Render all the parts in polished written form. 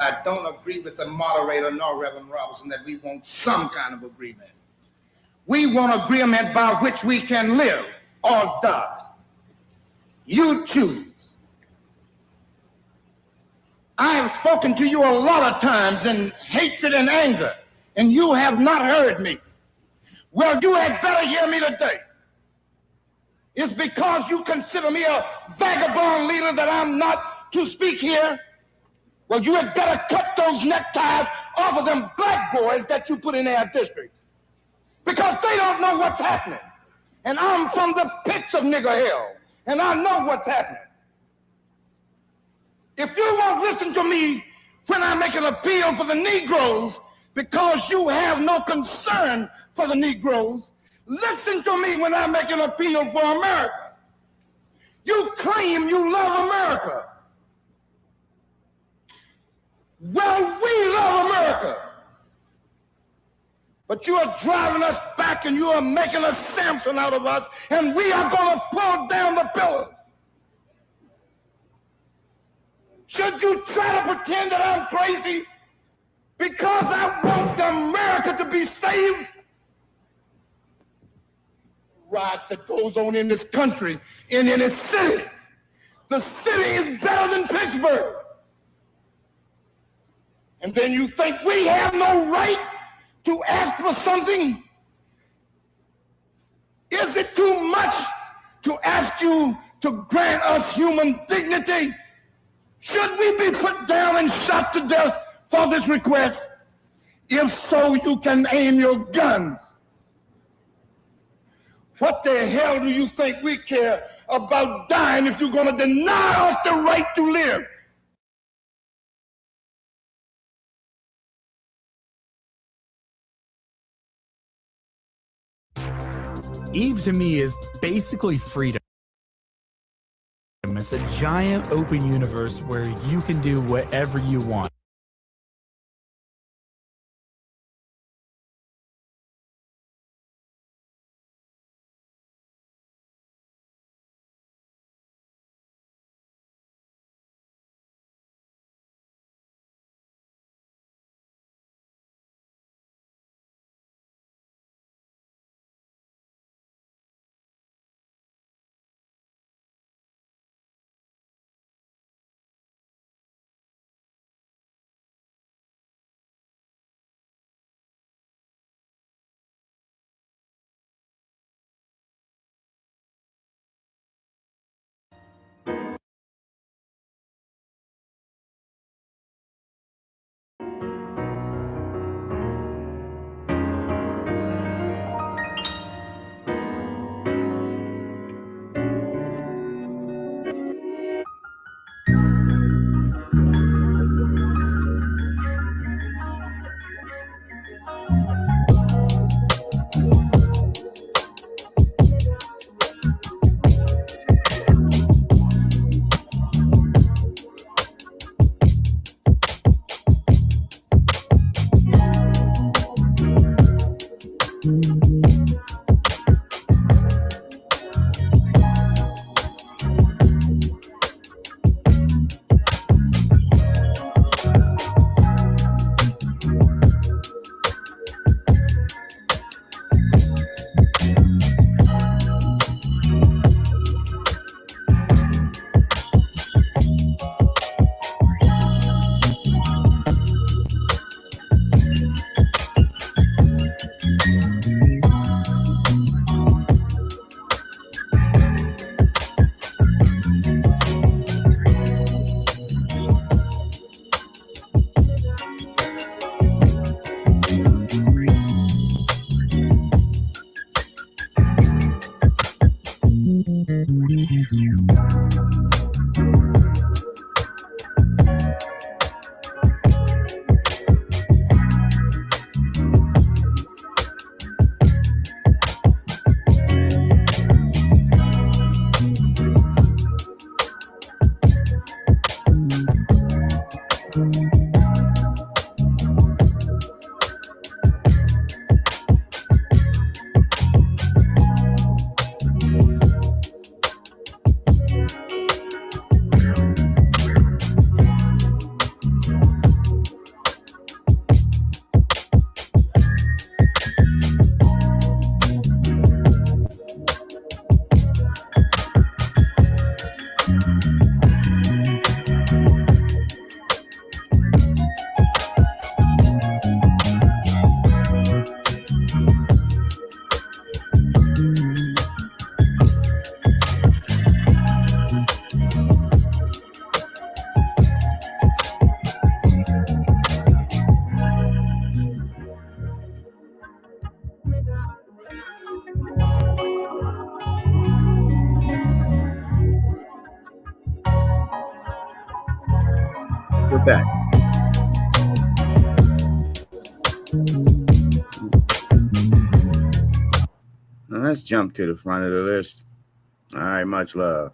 I don't agree with the moderator nor Reverend Robinson that we want some kind of agreement. We want agreement by which we can live or die. You choose. I have spoken to you a lot of times in hatred and anger, and you have not heard me. Well, you had better hear me today. It's because you consider me a vagabond leader that I'm not to speak here. Well, you had better cut those neckties off of them black boys that you put in our district, because they don't know what's happening. And I'm from the pits of nigger hell, and I know what's happening. If you won't listen to me when I make an appeal for the Negroes because you have no concern for the Negroes, listen to me when I make an appeal for America. You claim you love America. Well, we love America. But you are driving us back and you are making a Samson out of us, and we are going to pull down the pillars. Should you try to pretend that I'm crazy because I want America to be saved? Riots that goes on in this country, in any city. The city is better than Pittsburgh. And then you think we have no right to ask for something? Is it too much to ask you to grant us human dignity? Should we be put down and shot to death for this request? If so, you can aim your guns. What the hell do you think we care about dying if you're going to deny us the right to live? Eve to me is basically freedom. It's a giant open universe where you can do whatever you want. back. Now let's jump to the front of the list. All right, much love.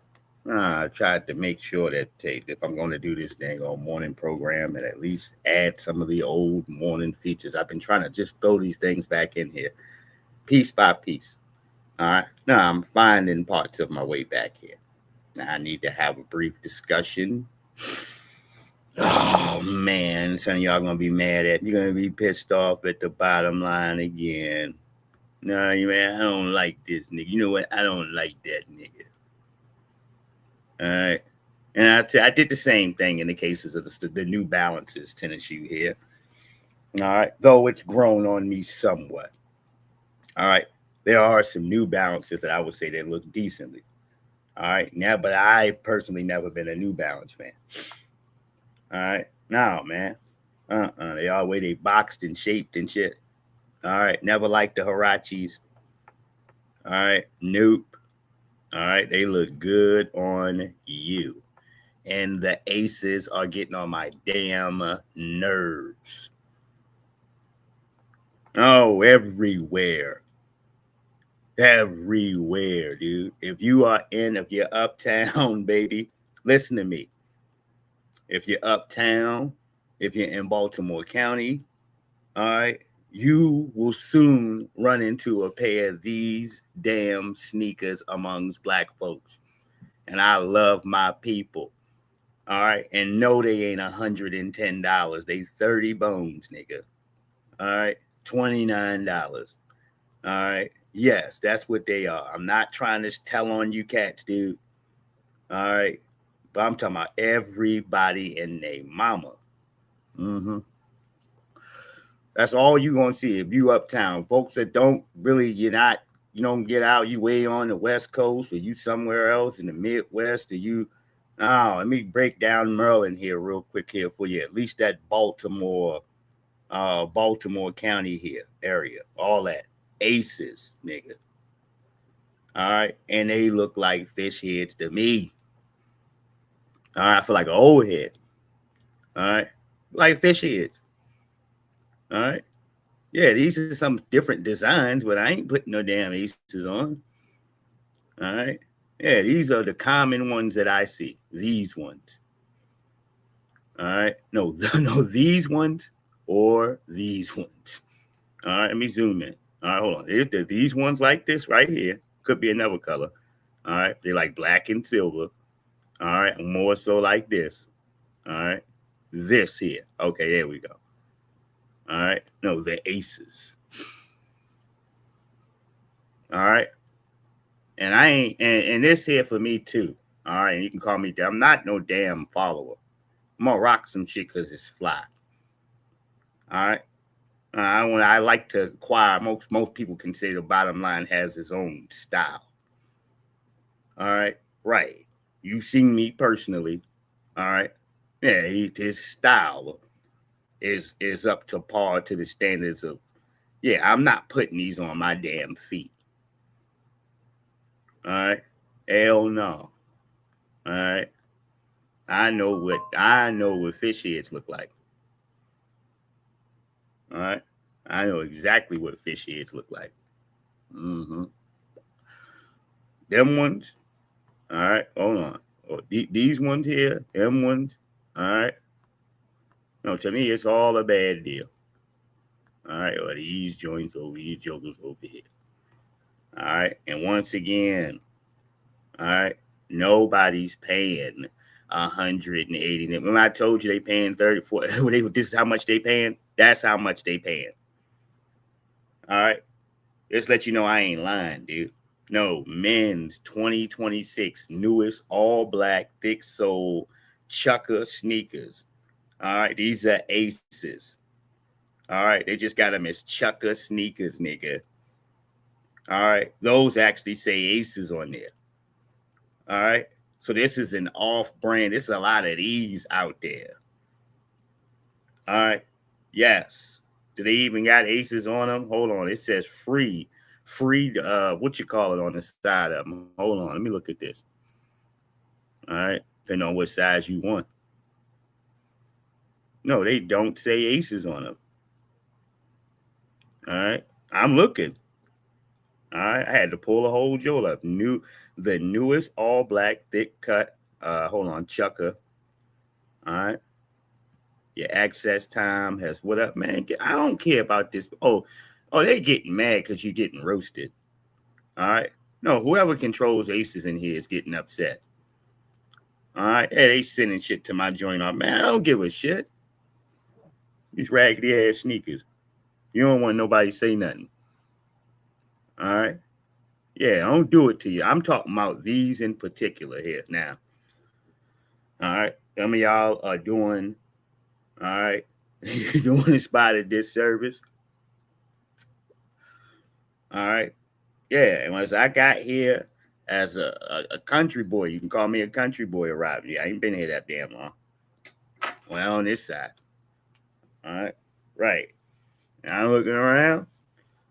I tried to make sure that if I'm going to do this dang old morning program and at least add some of the old morning features, I've been trying to just throw these things back in here, piece by piece. All right. Now I'm finding parts of my way back here. Now I need to have a brief discussion. Oh man, some of y'all gonna be mad at. You're gonna be pissed off at the bottom line again. No, man, I don't like this nigga. You know what? I don't like that nigga. All right. And I did the same thing in the cases of the New Balances tennis shoe here. All right. Though it's grown on me somewhat. All right. There are some New Balances that I would say that look decently. All right. Now, but I personally never been a New Balance fan. All right. No, man. They all way they boxed and shaped and shit. All right. Never liked the Hirachis. All right. Nope. All right. They look good on you. And the Aces are getting on my damn nerves. Oh, everywhere. Everywhere, dude. If you're uptown, baby, listen to me. If you're uptown, if you're in Baltimore County, all right, you will soon run into a pair of these damn sneakers amongst black folks. And I love my people. All right. And no, they ain't $110. They 30 bones, nigga. All right. $29. All right. Yes, that's what they are. I'm not trying to tell on you cats, dude. All right. But I'm talking about everybody and their mama. Mm-hmm. That's all you gonna see if you uptown. Folks that don't really, you don't get out, you way on the West Coast, or you somewhere else in the Midwest, or you. Oh, let me break down Maryland here real quick here for you. At least that Baltimore County here area, all that Aces, nigga. All right, and they look like fish heads to me. All right, I feel like an old head. All right, like fish heads. All right, yeah, these are some different designs, but I ain't putting no damn Aces on. All right. Yeah, these are the common ones that I see. These ones. All right. No, these ones or these ones. All right. Let me zoom in. All right, hold on. These ones like this right here. Could be another color. All right. They like black and silver. All right. More so like this. All right. This here. Okay, there we go. All right. No, the Aces. All right. And I ain't, and this here for me too. All right. And you can call me, I'm not no damn follower. I'm gonna rock some shit because it's fly. All right. I like to acquire. Most people can say the bottom line has his own style. All right. Right. You've seen me personally. All right. Yeah, his style is up to par to the standards of, yeah, I'm not putting these on my damn feet. All right. Hell no. All right. I know what fish heads look like. All right. I know exactly what fish heads look like. Mm-hmm. Them ones. All right. Hold on. Oh, these ones here. Them ones. All right. No, to me, it's all a bad deal. All right. Or these joints over, these jokers over here. All right. And once again, all right, nobody's paying 180. When I told you they paying 34, this is how much they paying. That's how much they paying. All right. Just let you know I ain't lying, dude. No, men's 2026 newest all black thick sole chucker sneakers. All right. These are Aces. All right. They just got them as chucker sneakers, nigga. All right. Those actually say Aces on there. All right. So this is an off brand. There's a lot of these out there. All right. Yes. Do they even got Aces on them? Hold on. It says free, what you call it on the side of them. Hold on. Let me look at this. All right. Depending on what size you want. No, they don't say aces on them. All right. I'm looking. All right. I had to pull a whole jolt up. The newest all black thick cut. Hold on, Chucker. All right. Your access time has what up, man? I don't care about this. Oh, they getting mad because you're getting roasted. All right. No, whoever controls aces in here is getting upset. All right. Hey, they sending shit to my joint. Man, I don't give a shit. These raggedy ass sneakers. You don't want nobody to say nothing. All right. Yeah, I don't do it to you. I'm talking about these in particular here now. All right. Some of y'all are doing, all right, doing the spot a disservice. All right. Yeah. And once I got here as a country boy, you can call me a country boy arrived. Yeah, I ain't been here that damn long. Well, on this side. All right. Right. And I'm looking around.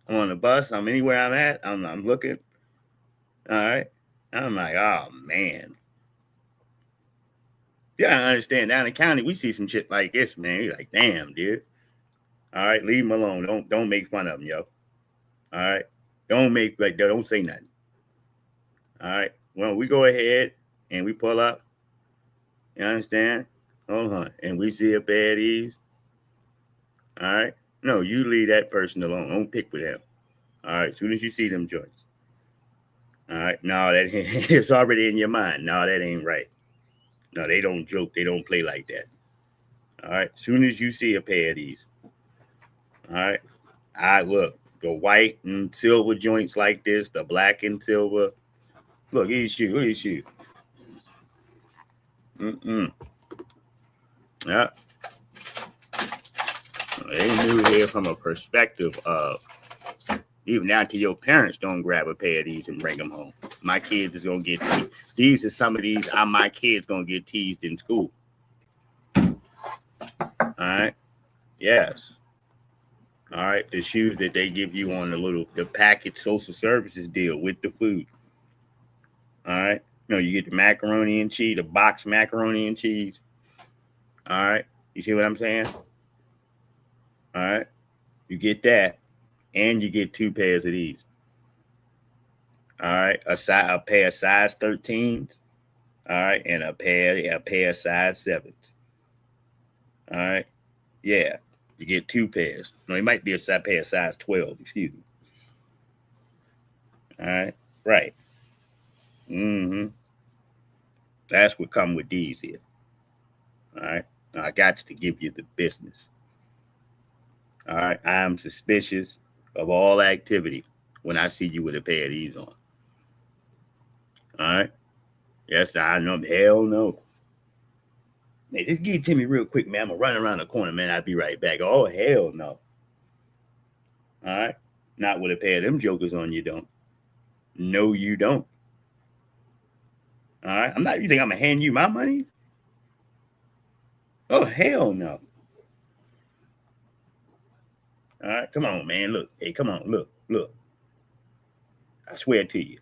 I'm on the bus. I'm anywhere I'm at. I'm looking. All right. I'm like, oh, man. Yeah, I understand. Down in the county, we see some shit like this, man. You're like, damn, dude. All right, leave them alone. Don't make fun of them, yo. All right. Don't say nothing. All right. Well, we go ahead and we pull up. You understand? Hold on. And we see a pair of these. All right. No, you leave that person alone. Don't pick with them. All right. As soon as you see them joints. All right. No, that it's already in your mind. No, that ain't right. No, they don't joke. They don't play like that. All right. As soon as you see a pair of these. All right. Look, the white and silver joints like this, the black and silver. Look, here's you. Look at you. Yeah. They knew here from a perspective of even down to your parents don't grab a pair of these and bring them home. My kids is gonna get teased. These are some of these. My kids gonna get teased in school. All right. Yes. All right. The shoes that they give you on the package social services deal with the food. All right. No, you get the macaroni and cheese, the box macaroni and cheese. All right. You see what I'm saying? All right. You get that. And you get 2 pairs of these. All right. A pair of size 13s. All right. And a pair of size 7s. All right. Yeah. You get 2 pairs. No, it might be a pair of size 12. Excuse me. All right. Right. Mm-hmm. That's what come with these here. All right. Now, I got to give you the business. All right. I'm suspicious of all activity when I see you with a pair of these on. All right. Yes, I know. Hell no. Man, just give it to me real quick, man. I'm going to run around the corner, man. I'll be right back. Oh, hell no. All right. Not with a pair of them jokers on, you don't. No, you don't. All right. You think I'm going to hand you my money? Oh, hell no. All right. Come on, man. Look. Hey, come on. Look. I swear to you.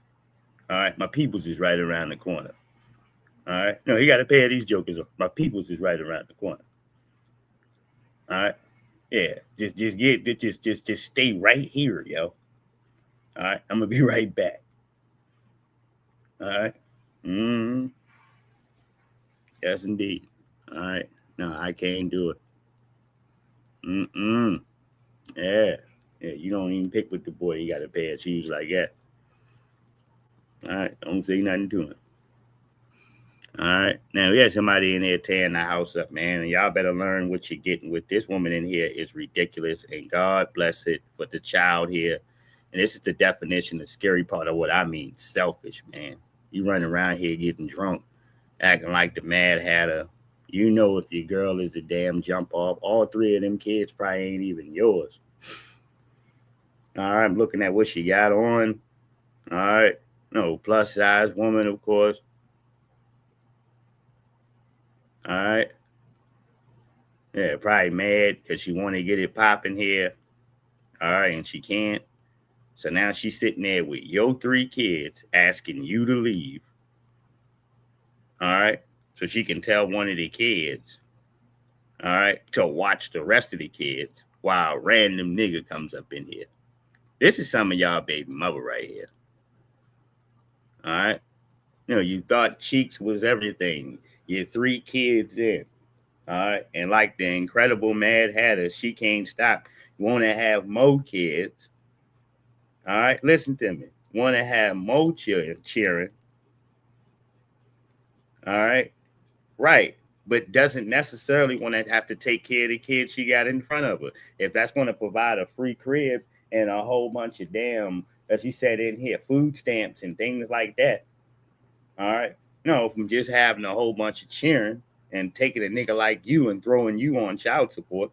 All right. My peoples is right around the corner. All right. No, you got to pay these jokers off. My peoples is right around the corner. All right. Yeah. Just stay right here, yo. All right. I'm gonna be right back. All right. Yes, indeed. All right. No, I can't do it. Yeah. Yeah. You don't even pick with the boy. You got a pair of shoes like that. All right. Don't say nothing to him. All right. Now, we got somebody in there tearing the house up, man. And y'all better learn what you're getting with this woman in here is ridiculous. And God bless it for the child here. And this is the definition, the scary part of what I mean. Selfish, man. You running around here getting drunk, acting like the Mad Hatter. You know if your girl is a damn jump off, all 3 of them kids probably ain't even yours. All right. I'm looking at what she got on. All right. No, plus size woman, of course. All right. Yeah, probably mad because she want to get it popping here. All right, and she can't. So now she's sitting there with your 3 kids asking you to leave. All right. So she can tell one of the kids. all right, to watch the rest of the kids while a random nigga comes up in here. This is some of y'all baby mother right here. All right. You know, you thought Cheeks was everything. You're 3 kids in. All right. And like the incredible Mad Hatter, she can't stop. Want to have more kids. All right. Listen to me. Want to have more cheering. All right. Right. But doesn't necessarily want to have to take care of the kids she got in front of her. If that's going to provide a free crib and a whole bunch of damn, as she said in here, food stamps and things like that. All right. No, from just having a whole bunch of cheering and taking a nigga like you and throwing you on child support.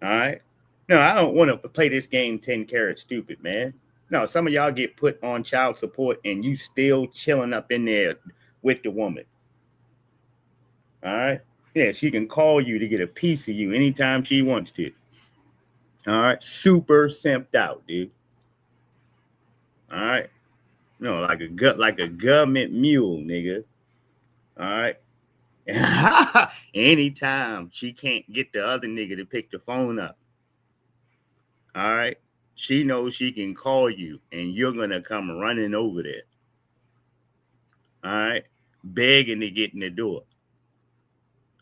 All right. No, I don't want to play this game 10 karat stupid, man. No, some of y'all get put on child support and you still chilling up in there with the woman. All right. Yeah, she can call you to get a piece of you anytime she wants to. All right. Super simped out, dude. All right. No, like a government mule, nigga. All right. Anytime she can't get the other nigga to pick the phone up. All right. She knows she can call you and you're gonna come running over there. All right. Begging to get in the door.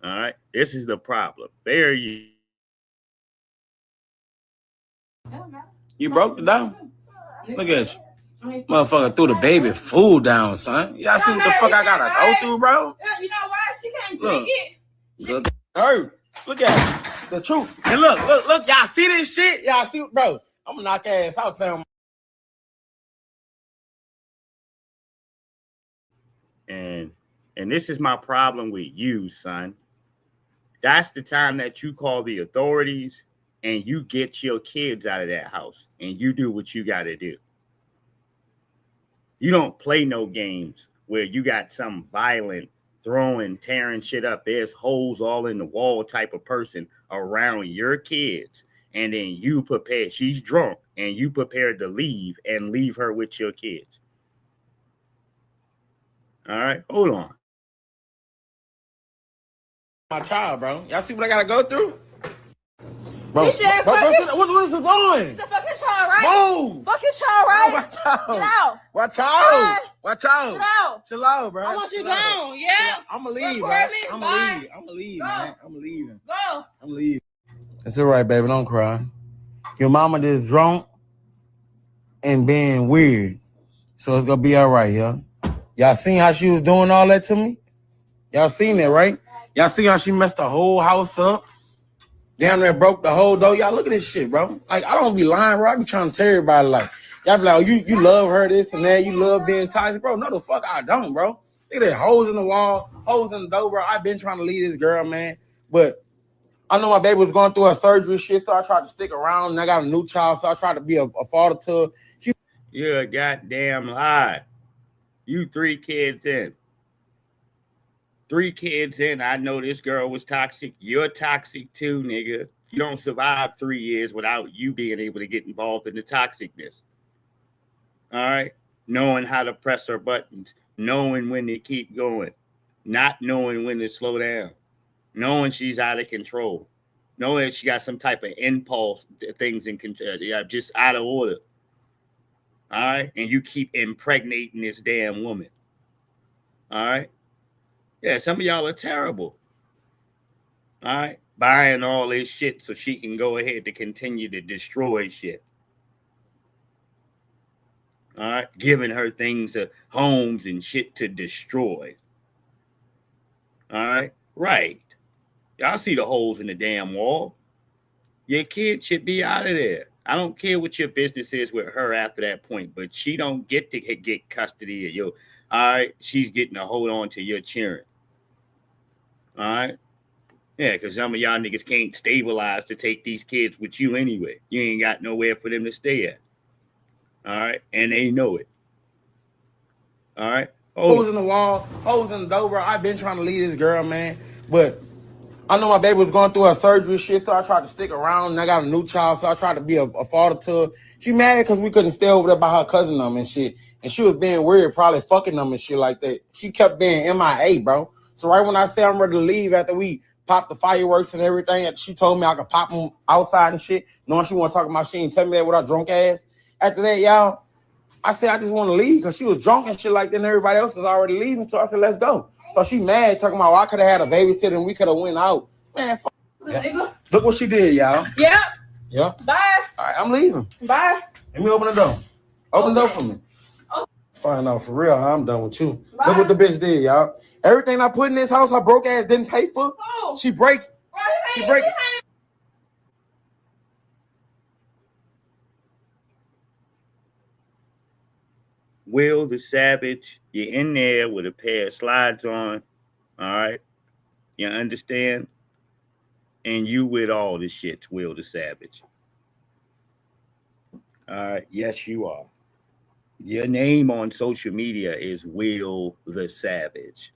All right. This is the problem. There you. You broke it down. Look at you. Motherfucker threw the baby food down, son. Y'all see what the fuck I gotta go through, bro? You know what? She can't drink it. Look, look at it. The truth. And look. Y'all see this shit? Y'all see, bro? I'm gonna knock ass out, playing. And this is my problem with you, son. That's the time that you call the authorities and you get your kids out of that house and you do what you got to do. You don't play no games where you got some violent, throwing, tearing shit up. There's holes all in the wall type of person around your kids. And then you prepare. She's drunk and you prepared to leave and leave her with your kids. All right, hold on. My child, bro. Y'all see what I gotta go through? Bro, What is it going? It's a fucking child, right? Move! Fucking child, right? Watch out! Get out! Watch out! Watch out! Get out! Chill out, bro. I want you Chill out. gone. Yeah. I'ma leave, bro. Record me. I'ma Bye. leave. I'ma leave, Go. man. I'm leaving. Go. I'm leaving. It's all right, baby. Don't cry. Your mama just drunk and being weird. So it's gonna be all right, y'all. Y'all seen how she was doing all that to me? Y'all seen that, right? Y'all see how she messed the whole house up? Damn near broke the whole door. Y'all look at this shit, bro. Like, I don't be lying, bro. I be trying to tell everybody, like, y'all be like, oh, you love her, this and that. You love being toxic. Bro, no, the fuck I don't, bro. Look at that. Holes in the wall, holes in the door, bro. I've been trying to leave this girl, man. But I know my baby was going through her surgery shit, so I tried to stick around. And I got a new child, so I tried to be a father to her. You're a goddamn lie. You 3 kids in. 3 kids in. I know this girl was toxic. You're toxic too, nigga. You don't survive 3 years without you being able to get involved in the toxicness. All right? Knowing how to press her buttons. Knowing when to keep going. Not knowing when to slow down. Knowing she's out of control. Knowing she got some type of impulse, things in just out of order. All right? And you keep impregnating this damn woman. All right? Yeah, some of y'all are terrible. All right? Buying all this shit so she can go ahead to continue to destroy shit. All right? Giving her things, homes and shit to destroy. All right? Right. Y'all see the holes in the damn wall. Your kid should be out of there. I don't care what your business is with her after that point, but she don't get to get custody of you. All right? She's getting to hold on to your children. All right? Yeah, because some of y'all niggas can't stabilize to take these kids with you anyway. You ain't got nowhere for them to stay at. All right? And they know it. All right? Holes in the wall, holes in the door, bro. I've been trying to leave this girl, man. But I know my baby was going through her surgery shit, so I tried to stick around. And I got a new child, so I tried to be a father to her. She mad because we couldn't stay over there by her cousin them and shit. And she was being weird, probably fucking them and shit like that. She kept being MIA, bro. So right when I say I'm ready to leave after we pop the fireworks and everything. And she told me I could pop them outside and shit. Knowing she want to talk about she ain't tell me that with her drunk ass. After that, y'all, I said I just want to leave because she was drunk and shit like that and everybody else was already leaving. So I said, let's go. So she mad talking about, well, I could have had a babysitter and we could have went out. Man, fuck that. Look what she did, y'all. Yep. Yeah. Bye. All right, I'm leaving. Bye. Let me open the door. Open the door for me. Find out for real how I'm done with you. Look what the bitch did, y'all. Everything I put in this house, her broke ass didn't pay for. She break it. She break it. Will the Savage, you're in there with a pair of slides on, all right? You understand? And you with all the shits, Will the Savage. All right, yes, you are. Your name on social media is Will the Savage.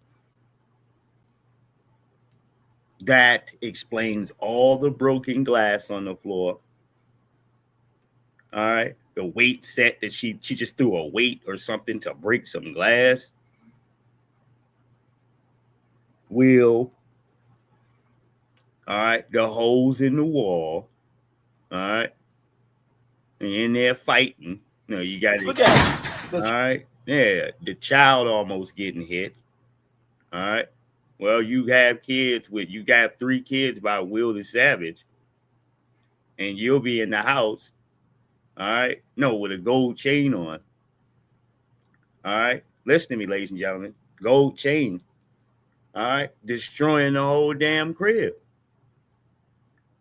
That explains all the broken glass on the floor. All right. The weight set that she just threw a weight or something to break some glass. Will. All right. The holes in the wall. All right. And in there fighting. You know, you got to. Look at it. All right. Yeah. The child almost getting hit. All right. Well, you got 3 kids by Will the Savage. And you'll be in the house. All right. No, with a gold chain on. All right. Listen to me, ladies and gentlemen. Gold chain. All right. Destroying the whole damn crib.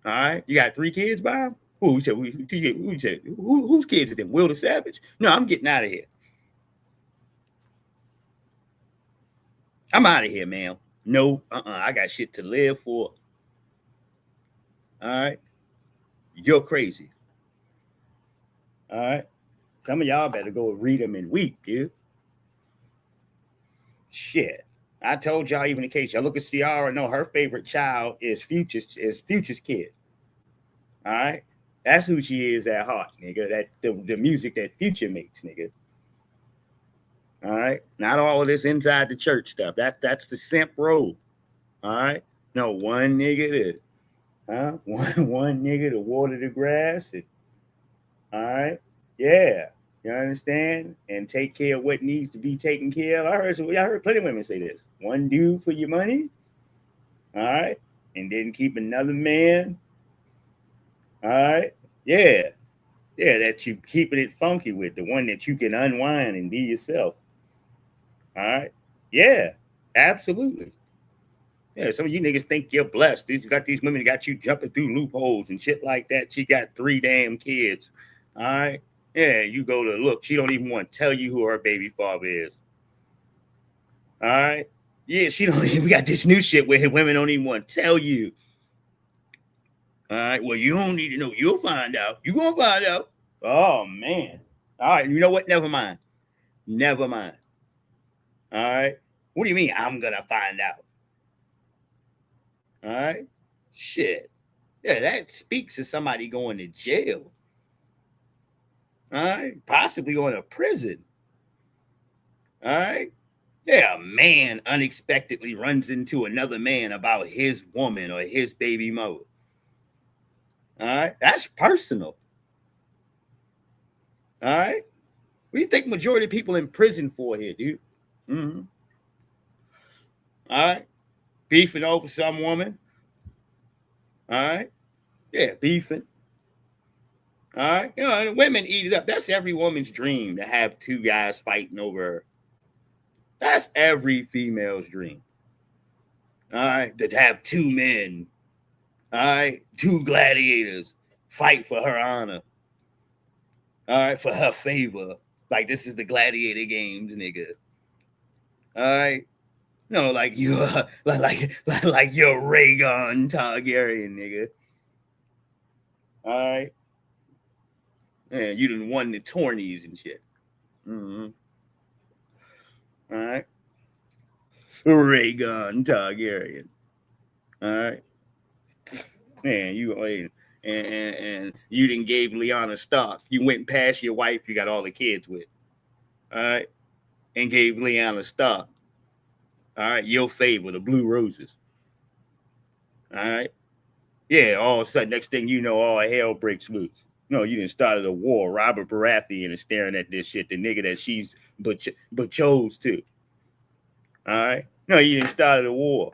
All right. You got 3 kids by him? Who said? Whose kids are them? Will the Savage? No, I'm getting out of here. I'm out of here, man. No, I got shit to live for. All right. You're crazy. All right. Some of y'all better go read them and weep, dude. Shit. I told y'all, even in case y'all look at Ciara, no, her favorite child is Future's kid. All right. That's who she is at heart, nigga. That the music that Future makes, nigga. All right. Not all of this inside the church stuff. That's the simp road. All right. No, one nigga one nigga to water the grass. All right. Yeah. You understand? And take care of what needs to be taken care of. I heard plenty of women say this. One dude for your money. All right. And then keep another man. All right. Yeah. Yeah, that you keeping it funky with. The one that you can unwind and be yourself. All right. Yeah. Absolutely. Yeah, some of you niggas think you're blessed. You got these women that got you jumping through loopholes and shit like that. She got 3 damn kids. All right. Yeah, you go to look. She don't even want to tell you who her baby father is. All right. Yeah, she don't even. We got this new shit where women don't even want to tell you. All right. Well, you don't need to know. You'll find out. You're gonna find out. Oh man. All right. You know what? Never mind. Never mind. All right. What do you mean? I'm gonna find out. All right. Shit. Yeah, that speaks to somebody going to jail. All right. Possibly going to prison. All right. Yeah, a man unexpectedly runs into another man about his woman or his baby mother. All right. That's personal. All right. What do you think majority of people in prison for here, dude? Mm-hmm. All right. Beefing over some woman. All right. Yeah, beefing. All right. You know, and women eat it up. That's every woman's dream to have 2 guys fighting over her. That's every female's dream. All right. To have 2 men. All right. 2 gladiators fight for her honor. All right. For her favor. Like this is the gladiator games, nigga. All right. No, like you're like you're Rhaegon Targaryen, nigga. All right. Yeah, you done won the tourneys and shit. Mm-hmm. All right. Rhaegon Targaryen. All right. Man, and you didn't gave Lyanna Stark. You went past your wife you got all the kids with. All right. And gave Lyanna Stark. All right. Your favor, the Blue Roses. All right. Yeah, all of a sudden, next thing you know, all hell breaks loose. No, you didn't start a war. Robert Baratheon is staring at this shit, the nigga that she's but chose to. All right. No, you didn't start a war.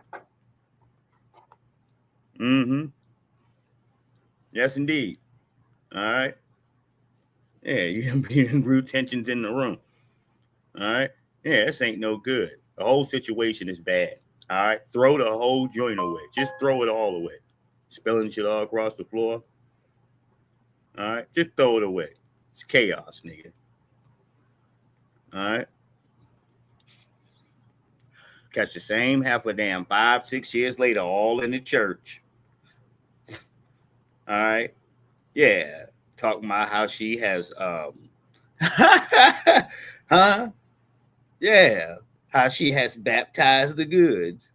Mm-hmm. Yes, indeed. All right. Yeah, you grew tensions in the room. All right. Yeah, this ain't no good. The whole situation is bad. All right. Throw the whole joint away. Just throw it all away. Spilling shit all across the floor. All right. Just throw it away. It's chaos, nigga. All right. Catch the same half a damn 5-6 years later, all in the church. All right. Yeah. Talking about how she has huh? Yeah. How she has baptized the goods.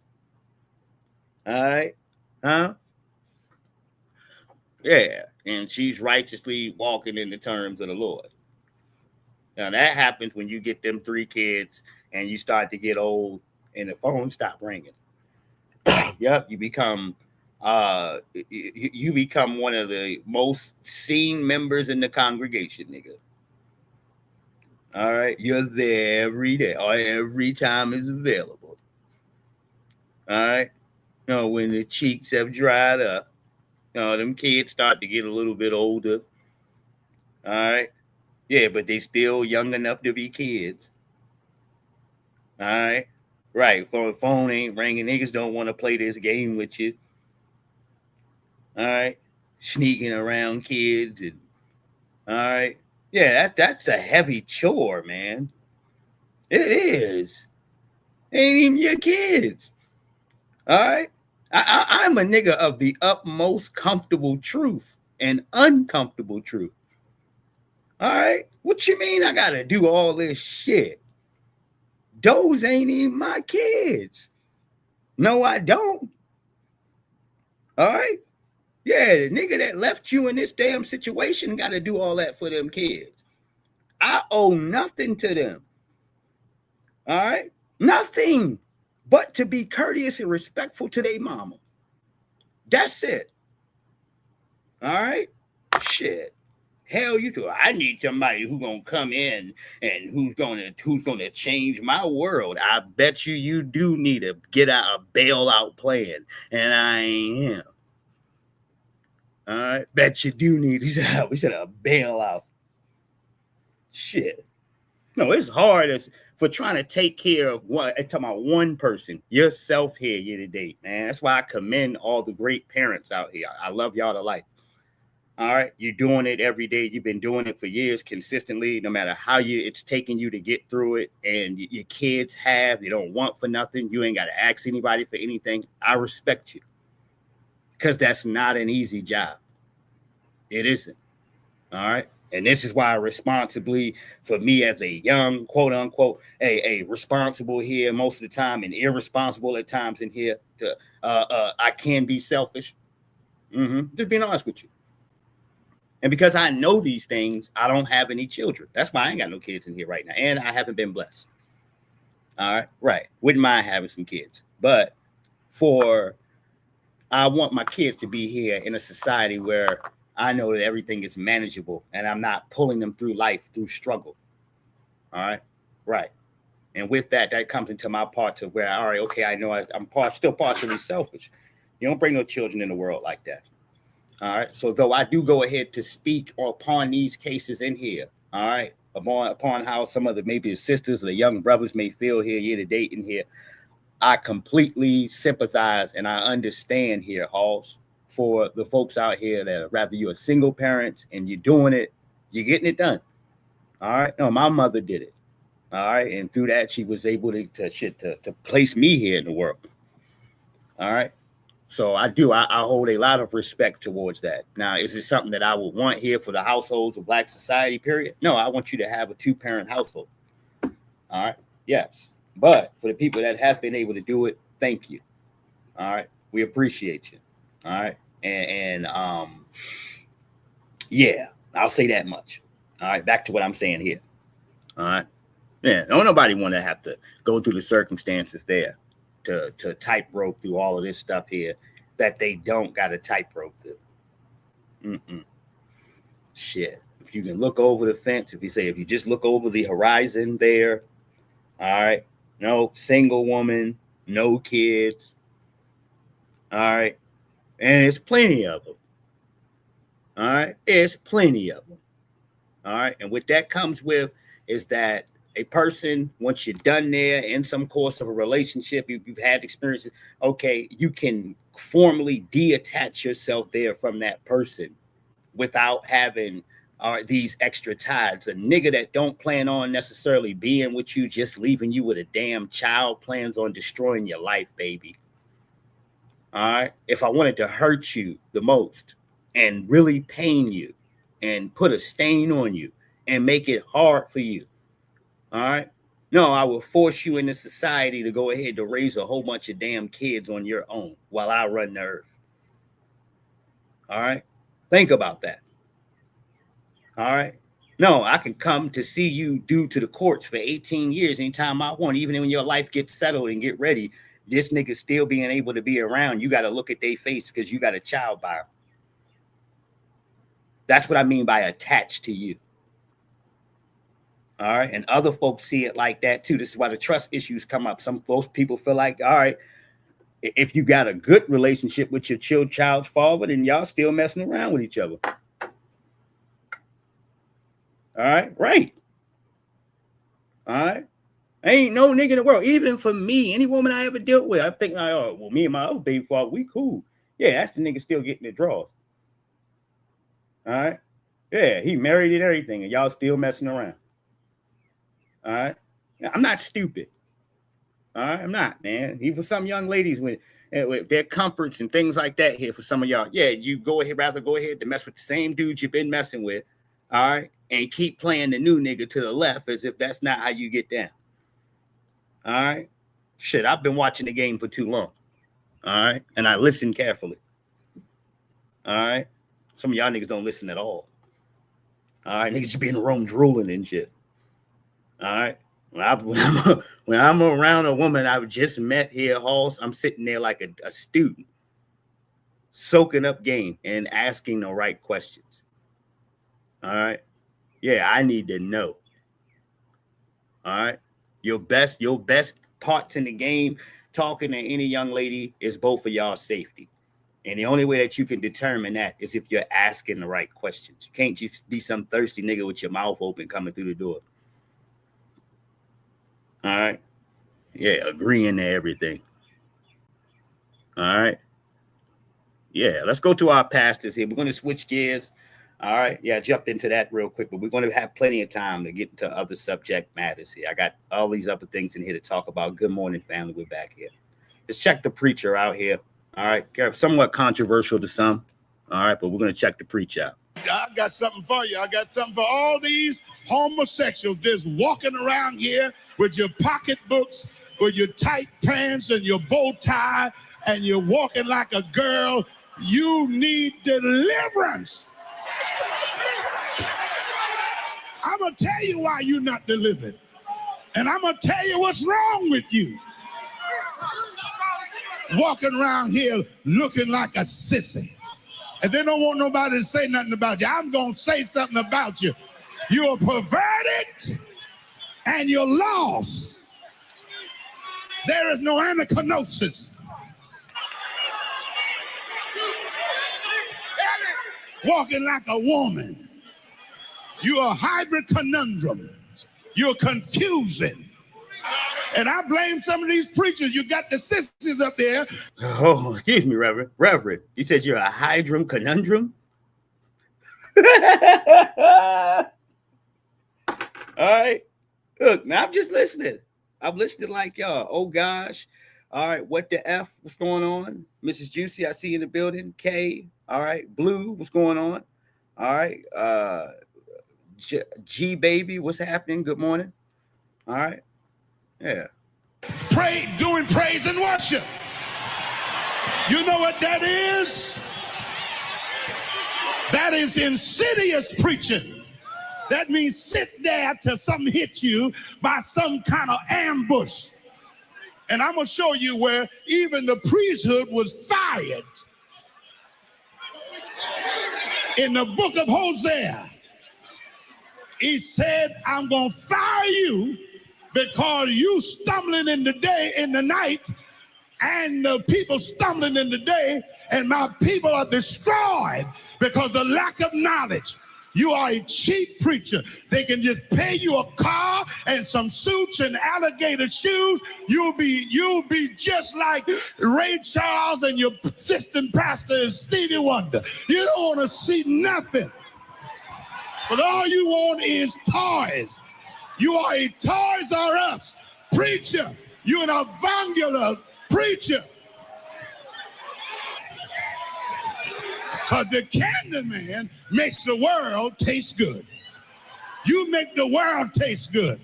All right. Huh? Yeah. And she's righteously walking in the terms of the Lord. Now that happens when you get them 3 kids and you start to get old and the phone stop ringing. Yep, you become you become one of the most seen members in the congregation, nigga. All right, you're there every day or every time is available. All right, you know, when the cheeks have dried up, you know, them kids start to get a little bit older. All right, yeah, but they still young enough to be kids. All right, right. Phone ain't ringing. Niggas don't want to play this game with you. All right, sneaking around kids and all right, yeah, that's a heavy chore, man. It is. Ain't even your kids. All right, I'm a nigga of the utmost comfortable truth and uncomfortable truth. All right, what you mean I gotta do all this shit? Those ain't even my kids. No, I don't. All right. Yeah, the nigga that left you in this damn situation got to do all that for them kids. I owe nothing to them. All right? Nothing but to be courteous and respectful to their mama. That's it. All right? Shit. Hell, you do. I need somebody who's gonna come in and who's gonna change my world. I bet you do need to get out a bailout plan, and I ain't him. All right, bet you do need. We said a bailout. Shit. No, it's hard as for trying to take care of one. I'm talking about one person, yourself here year to date, man. That's why I commend all the great parents out here. I love y'all to life. All right, you're doing it every day. You've been doing it for years consistently. No matter how it's taking you to get through it, and your kids they don't want for nothing. You ain't got to ask anybody for anything. I respect you. Because that's not an easy job. It isn't. All right. And this is why responsibly for me as a young, quote unquote, a responsible here most of the time and irresponsible at times in here, I can be selfish. Just being honest with you. And because I know these things, I don't have any children. That's why I ain't got no kids in here right now. And I haven't been blessed. All right. Right. Wouldn't mind having some kids. But I want my kids to be here in a society where I know that everything is manageable and I'm not pulling them through life through struggle. All right. Right. And with that comes into my part to where, all right, okay, I know I'm still partially selfish. You don't bring no children in the world like that. All right. So though I do go ahead to speak upon these cases in here, all right, upon how some of maybe the sisters or the young brothers may feel here year to date in here, I completely sympathize and I understand here, Halls, for the folks out here that rather you're a single parent and you're doing it, you're getting it done. All right. No, my mother did it. All right. And through that, she was able to place me here in the world. All right. So I hold a lot of respect towards that. Now, is it something that I would want here for the households of Black society, period? No, I want you to have a 2-parent household. All right. Yes. But for the people that have been able to do it, thank you. All right. We appreciate you. All right. And yeah, I'll say that much. All right. Back to what I'm saying here. All right. Yeah. Don't nobody want to have to go through the circumstances there to tightrope through all of this stuff here. that they don't got a tightrope to. Shit. If you can look over the fence, if you just look over the horizon there, all right, no single woman, no kids, all right, and there's plenty of them, all right, there's plenty of them, all right, and what that comes with is that a person, once you're done there in some course of a relationship, you've had experiences, okay, you can formally detach yourself there from that person without having these extra ties. A nigga that don't plan on necessarily being with you, just leaving you with a damn child, plans on destroying your life, baby. All right. If I wanted to hurt you the most and really pain you and put a stain on you and make it hard for you, all right, no, I will force you into society to go ahead to raise a whole bunch of damn kids on your own while I run the earth. All right. Think about that. All right. No, I can come to see you due to the courts for 18 years anytime I want. Even when your life gets settled and get ready, this nigga still being able to be around. You got to look at their face because you got a child by them. That's what I mean by attached to you. All right. And other folks see it like that too. This is why the trust issues come up. Most people feel like, all right, if you got a good relationship with your child's father, then y'all still messing around with each other. All right, right. All right. Ain't no nigga in the world, even for me, any woman I ever dealt with, I think, oh, well, me and my other baby father, we cool. Yeah, that's the nigga still getting the draws. All right. Yeah, he married and everything, and y'all still messing around. All right. Now, I'm not stupid. All right, I'm not, man. Even for some young ladies with their comforts and things like that here, for some of y'all, yeah, you rather go ahead to mess with the same dude you've been messing with, all right, and keep playing the new nigga to the left as if that's not how you get down. All right. Shit, I've been watching the game for too long. All right. And I listen carefully. All right. Some of y'all niggas don't listen at all. All right. Niggas just be in the room drooling and shit. All right. When I'm around a woman I've just met here, Halls, I'm sitting there like a student, soaking up game and asking the right questions. All right. Yeah, I need to know. All right. Your best parts in the game, talking to any young lady, is both of y'all's safety. And the only way that you can determine that is if you're asking the right questions. You can't just be some thirsty nigga with your mouth open coming through the door. All right. Yeah, agreeing to everything. All right. Yeah, let's go to our pastors here. We're going to switch gears. All right. Yeah, I jumped into that real quick, but we're going to have plenty of time to get into other subject matters here. I got all these other things in here to talk about. Good morning, family. We're back here. Let's check the preacher out here. All right. Somewhat controversial to some. All right. But we're going to check the preacher out. I got something for you. I got something for all these homosexuals just walking around here with your pocketbooks, with your tight pants and your bow tie, and you're walking like a girl. You need deliverance. I'm going to tell you why you're not delivered. And I'm going to tell you what's wrong with you. Walking around here looking like a sissy. And they don't want nobody to say nothing about you. I'm going to say something about you. You're perverted and you're lost. There is no anaconosis. Walking like a woman. You're a hybrid conundrum. You're confusing. And I blame some of these preachers. You got the sisters up there. Oh, excuse me, Reverend. Reverend, you said you're a hydrum conundrum? All right. Look, now I'm just listening. I'm listening like y'all. Oh, gosh. All right. What the F? What's going on? Mrs. Juicy, I see you in the building. K. All right. Blue, what's going on? All right. G baby, what's happening? Good morning. All right. Yeah. Doing praise and worship. You know what that is? That is insidious preaching. That means sit there till something hits you by some kind of ambush. And I'm going to show you where even the priesthood was fired In the book of Hosea, he said, I'm going to fire you because you stumbling in the day, in the night, and the people stumbling in the day, and my people are destroyed because of lack of knowledge. You are a cheap preacher. They can just pay you a car and some suits and alligator shoes. You'll be just like Ray Charles, and your assistant pastor is Stevie Wonder. You don't want to see nothing. But all you want is toys. You are a Toys R Us preacher. You're an avuncular preacher. Because the Candy Man makes the world taste good. You make the world taste good.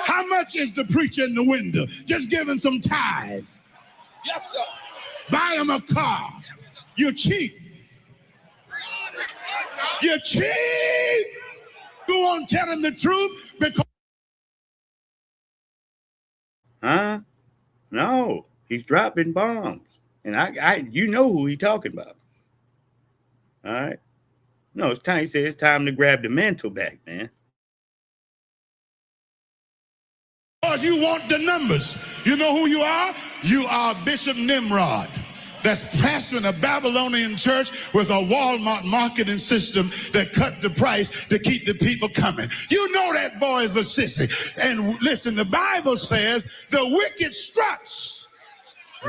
How much is the preacher in the window? Just give him some tithes. Yes, sir. Buy him a car. You're cheap. You're cheap. Go on telling the truth because. Huh? No, he's dropping bombs. And I you know who he's talking about. All right. No, it's time. He said it's time to grab the mantle back, man. Because you want the numbers. You know who you are? You are Bishop Nimrod. That's pastoring a Babylonian church with a Walmart marketing system that cut the price to keep the people coming. You know that boy is a sissy. And listen, the Bible says the wicked struts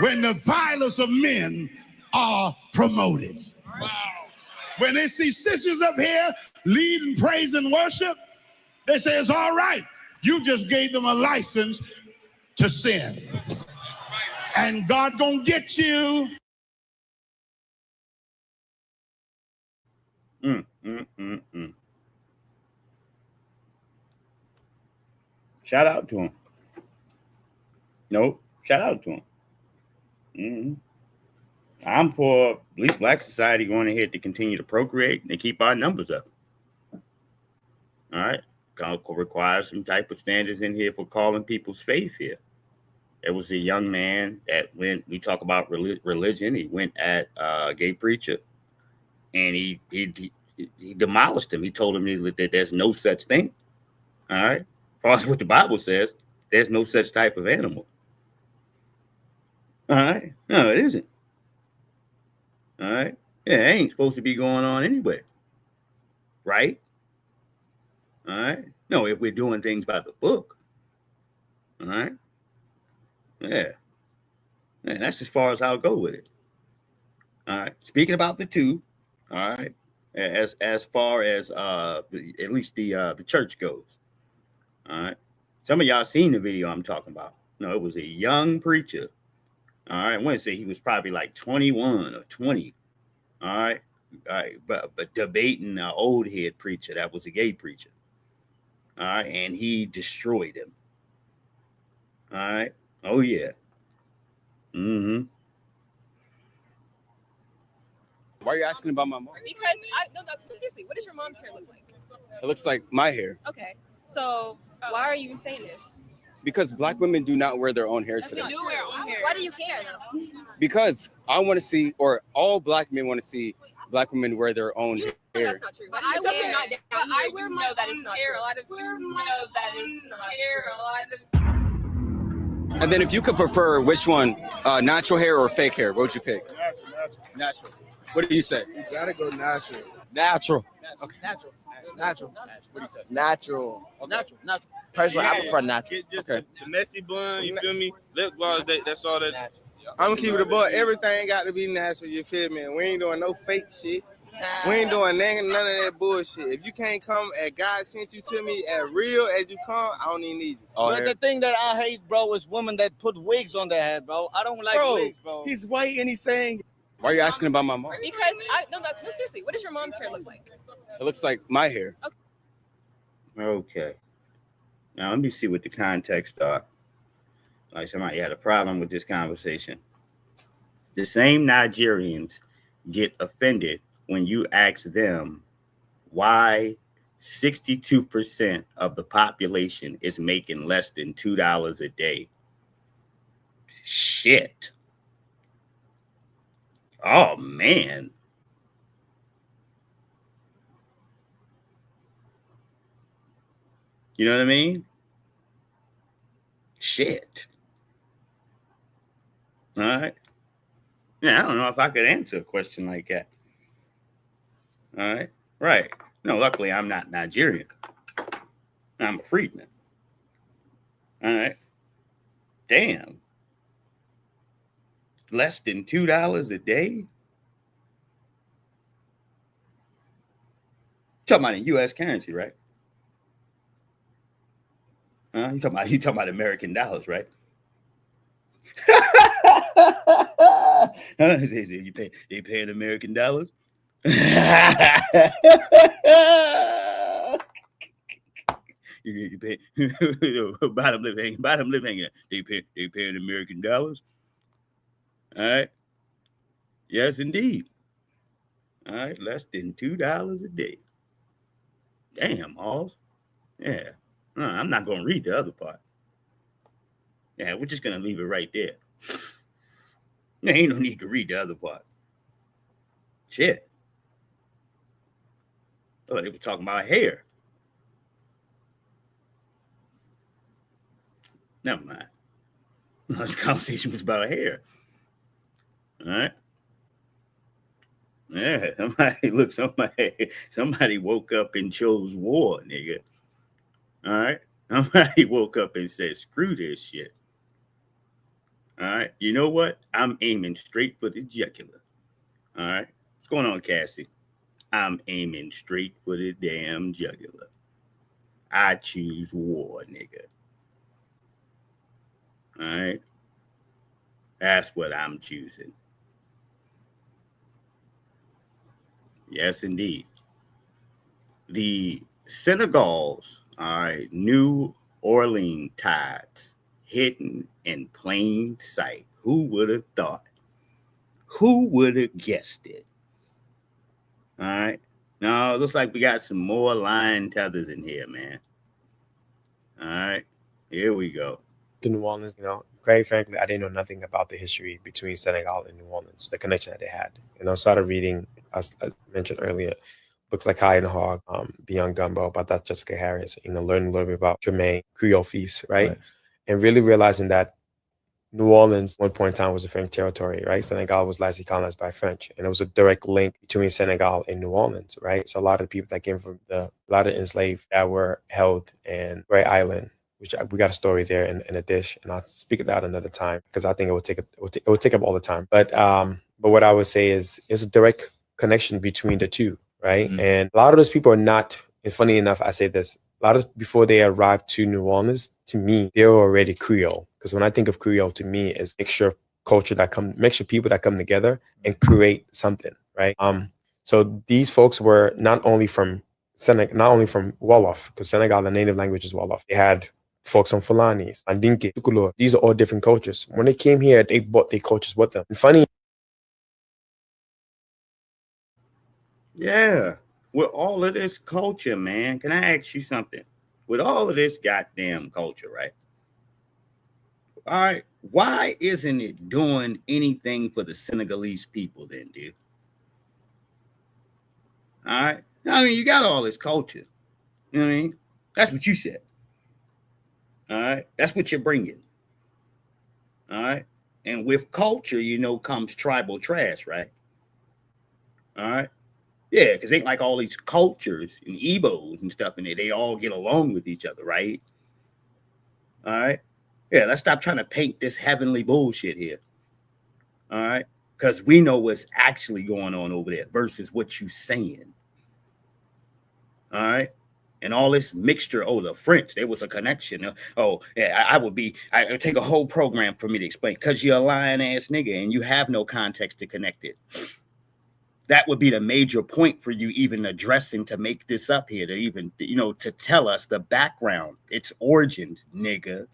when the violence of men are promoted. Wow. When they see sisters up here leading praise and worship, they say it's all right. You just gave them a license to sin. And God gonna get you. Shout out to him. Nope. Shout out to him. I'm for at least Black society going ahead to continue to procreate and keep our numbers up. All right. Gonna require some type of standards in here for calling people's faith here. There was a young man that when we talk about religion, he went at a gay preacher and he demolished him. He told him that there's no such thing. All right. As far as what the Bible says, there's no such type of animal. All right. No, it isn't. All right. Yeah, it ain't supposed to be going on anyway. Right? All right. No, if we're doing things by the book. All right. Yeah. Man, that's as far as I'll go with it. All right. Speaking about the two, all right. As far as at least the church goes. All right. Some of y'all seen the video I'm talking about. No, it was a young preacher. All right. I want to say he was probably like 21 or 20. All right. All right. But debating an old head preacher that was a gay preacher. All right. And he destroyed him. All right. Oh, yeah. Mm-hmm. Why are you asking about my mom? Because no, seriously, what does your mom's hair look like? It looks like my hair. Okay, so why are you saying this? Because Black women do not wear their own hair today. We do wear our own hair. Why do you care though? Because I want to see, or all Black men want to see Black women wear their own hair. That's not true. But I wear, not down but here, I wear my that own is not hair. true. A lot of people know that is not hair. A lot of. And then if you could prefer which one, natural hair or fake hair, what would you pick? Natural. What do you say? You gotta go natural. Natural. Okay. Natural. What do you say? Natural. Okay. Natural. Personally, I prefer natural. Get just Okay. the messy bun, you feel me? Lip gloss, that's all that. I'm gonna keep it above. Everything got to be natural. You feel me? We ain't doing no fake shit. We ain't doing none of that bullshit. If you can't come as God sent you to me as real as you come, I don't even need you. All But hair. the thing that I hate, bro, is women that put wigs on their head, bro. I don't like wigs, bro. He's white and he's saying. Why are you asking about my mom? Because no, seriously, what does your mom's hair look like? It looks like my hair. Okay. Now let me see what the context are. Like somebody had a problem with this conversation. The same Nigerians get offended when you ask them why 62% of the population is making less than $2 a day. Shit. Oh man. You know what I mean? Shit. All right. Yeah, I don't know if I could answer a question like that. All right. Right. No, luckily I'm not Nigerian. I'm a freedman. All right. Damn. Less than $2 a day? Talking about in U.S. currency, right? You talking about American dollars, right? You paying American dollars? you pay bottom living. They paying American dollars. All right. Yes, indeed. All right, less than $2 a day. Damn, Halls. Yeah. I'm not gonna read the other part. Yeah, we're just gonna leave it right there. There ain't no need to read the other part. Shit. Oh, they were talking about hair. Never mind. No, this conversation was about hair. All right. Yeah, somebody woke up and chose war, nigga. All right. Somebody woke up and said, screw this shit. All right. You know what? I'm aiming straight for the jugular. All right. What's going on, Cassie? I'm aiming straight for the damn jugular. I choose war, nigga. All right. That's what I'm choosing. Yes, indeed. The Senegal's, all right, New Orleans tides hidden in plain sight. Who would have thought? Who would have guessed it? All right. Now, it looks like we got some more lion tethers in here, man. All right. Here we go. To New Orleans, quite frankly, I didn't know nothing about the history between Senegal and New Orleans, the connection that they had. And I started reading, as I mentioned earlier, books like High and Hog, Beyond Gumbo, about that Jessica Harris, learning a little bit about Jermaine, Creole Feast, right? And really realizing that New Orleans, one point in time, was a French territory, right? Senegal was largely colonized by French, and there was a direct link between Senegal and New Orleans, right? So a lot of people that came from a lot of enslaved that were held in Great Island, which we got a story there in a dish, and I'll speak of that another time because I think it would take up all the time. But what I would say is there's a direct connection between the two, right? Mm-hmm. And a lot of those people are not. And funny enough, I say this. A lot of before they arrived to New Orleans, to me, they were already Creole. Because when I think of Creole, to me, is mixture people that come together and create something, right? So these folks were not only from Wolof, because Senegal, the native language is Wolof. They had folks from Fulanis, Mandinke, Tukulor. These are all different cultures. When they came here, they brought their cultures with them. And funny. Yeah. With all of this culture, man, can I ask you something? With all of this goddamn culture, right? All right. Why isn't it doing anything for the Senegalese people then, dude? All right. I mean, you got all this culture. You know what I mean? That's what you said. All right. That's what you're bringing. All right. And with culture, comes tribal trash, right? All right. Yeah, because ain't like all these cultures and Igbos and stuff in there. They all get along with each other, right? All right. Yeah, let's stop trying to paint this heavenly bullshit here. All right. Because we know what's actually going on over there versus what you saying. All right. And all this mixture, the French, there was a connection. Yeah, it would take a whole program for me to explain because you're a lying ass nigga and you have no context to connect it. That would be the major point for you even addressing to make this up here, to even, to tell us the background, its origins, nigga.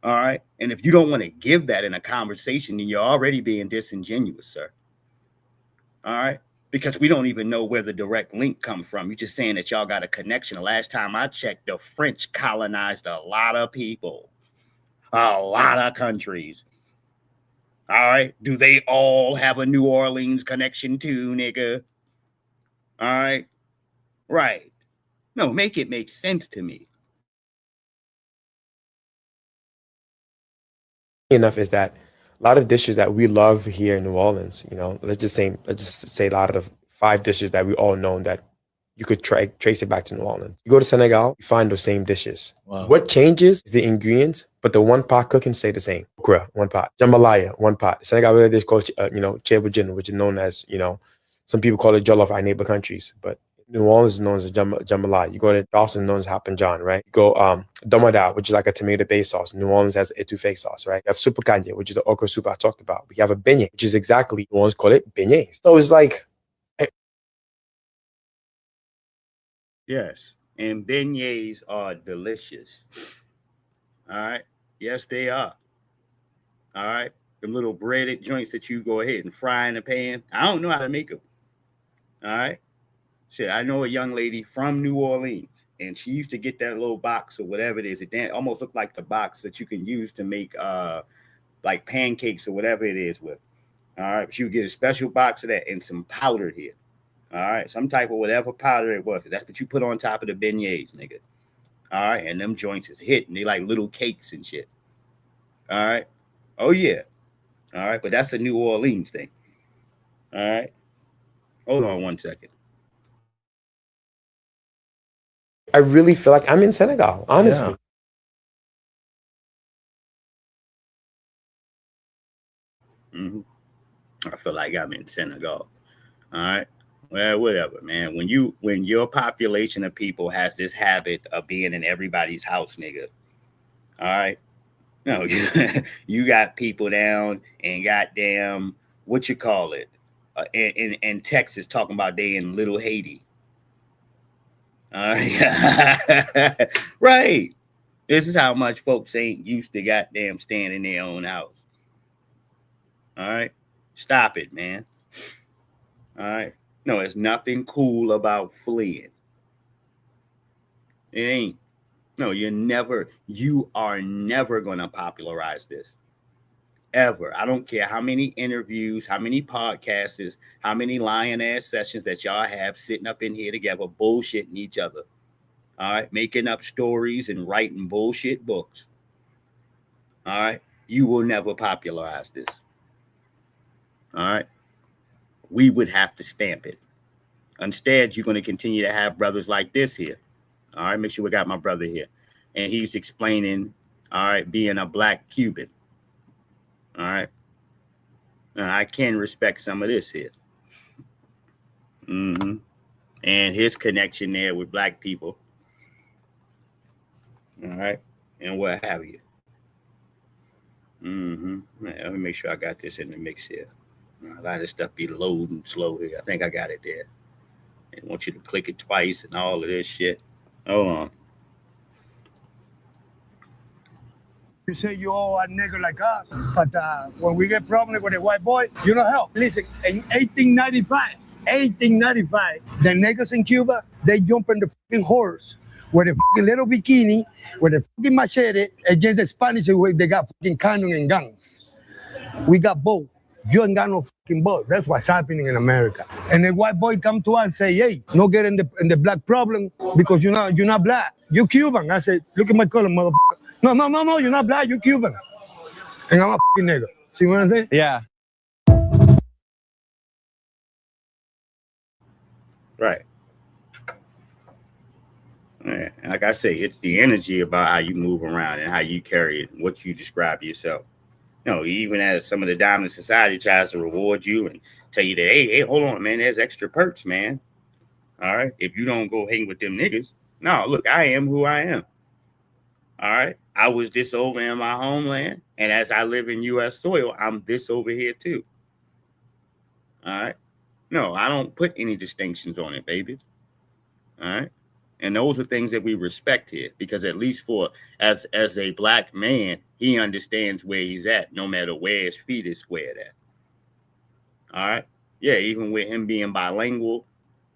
All right. And if you don't want to give that in a conversation, then you're already being disingenuous, sir. All right. Because we don't even know where the direct link comes from. You're just saying that y'all got a connection. The last time I checked, the French colonized a lot of people, a lot of countries. All right. Do they all have a New Orleans connection too, nigga? All right. Right. No, make it make sense to me. enough is that a lot of dishes that we love here in New Orleans, you know, let's just say a lot of the 5 dishes that we all know that you could trace it back to New Orleans. You go to Senegal, you find those same dishes. Wow. What changes is the ingredients, but the one pot cooking stay the same. Okra, one pot. Jambalaya, one pot. Senegal really is called, chebujin, which is known as, you know, some people call it jollof in our neighbor countries, but New Orleans is known as jambalaya. You go to Dawson, known as Hoppin' John, right? You go domada, which is like a tomato-based sauce. New Orleans has etouffee sauce, right? You have super kanye, which is the okra soup I talked about. We have a beignet, which is exactly New Orleans call it beignets. So it's like, Yes, and beignets are delicious. All right. Yes, they are. All right. The little breaded joints that you go ahead and fry in the pan. I don't know how to make them. All right. Shit, I know a young lady from New Orleans, and she used to get that little box or whatever it is. It almost looked like the box that you can use to make like pancakes or whatever it is with. All right. She would get a special box of that and some powder here. All right. Some type of whatever powder it was. That's what you put on top of the beignets, nigga. All right. And them joints is hitting. They like little cakes and shit. All right. Oh, yeah. All right. But that's a New Orleans thing. All right. Hold on one second. I really feel like I'm in Senegal, honestly. Yeah. I feel like I'm in Senegal. All right. Well, whatever, man. When your population of people has this habit of being in everybody's house, nigga. All right. No, you got people down in goddamn what you call it in Texas talking about they in Little Haiti. All right. Right. This is how much folks ain't used to goddamn staying in their own house. All right. Stop it, man. All right. No, there's nothing cool about fleeing. It ain't. No, you are never going to popularize this. Ever. I don't care how many interviews, how many podcasts, how many lying ass sessions that y'all have sitting up in here together, bullshitting each other. All right. Making up stories and writing bullshit books. All right. You will never popularize this. All right. We would have to stamp it. Instead, you're going to continue to have brothers like this here. All right. Make sure we got my brother here. And he's explaining, all right, being a black Cuban. All right. I can respect some of this here. Mm-hmm. And his connection there with black people. All right. And what have you. Mm-hmm. Let me make sure I got this in the mix here. A lot of stuff be loading slow here. I think I got it there. I want you to click it twice and all of this shit. Hold on. You say you all a nigga like us, but when we get problems with a white boy, you don't help. Listen, in 1895, the niggas in Cuba, they jump in the fucking horse with a fucking little bikini, with a fucking machete against the Spanish. They got fucking cannon and guns. We got both. You ain't got no fucking boat. That's what's happening in America. And the white boy come to us and say, hey, no get in the black problem because you're not black. You're Cuban. I said, look at my color, motherfucker. No, you're not black, you're Cuban. And I'm a fucking nigga. See what I'm saying? Yeah. Right. Like I say, it's the energy about how you move around and how you carry it, what you describe yourself. Even as some of the dominant society tries to reward you and tell you that, hey, hold on, man, there's extra perks, man. All right. If you don't go hang with them niggas. No, look, I am who I am. All right. I was this over in my homeland. And as I live in U.S. soil, I'm this over here too. All right. No, I don't put any distinctions on it, baby. All right. And those are things that we respect here, because at least as a black man, he understands where he's at, no matter where his feet is squared at. All right. Yeah. Even with him being bilingual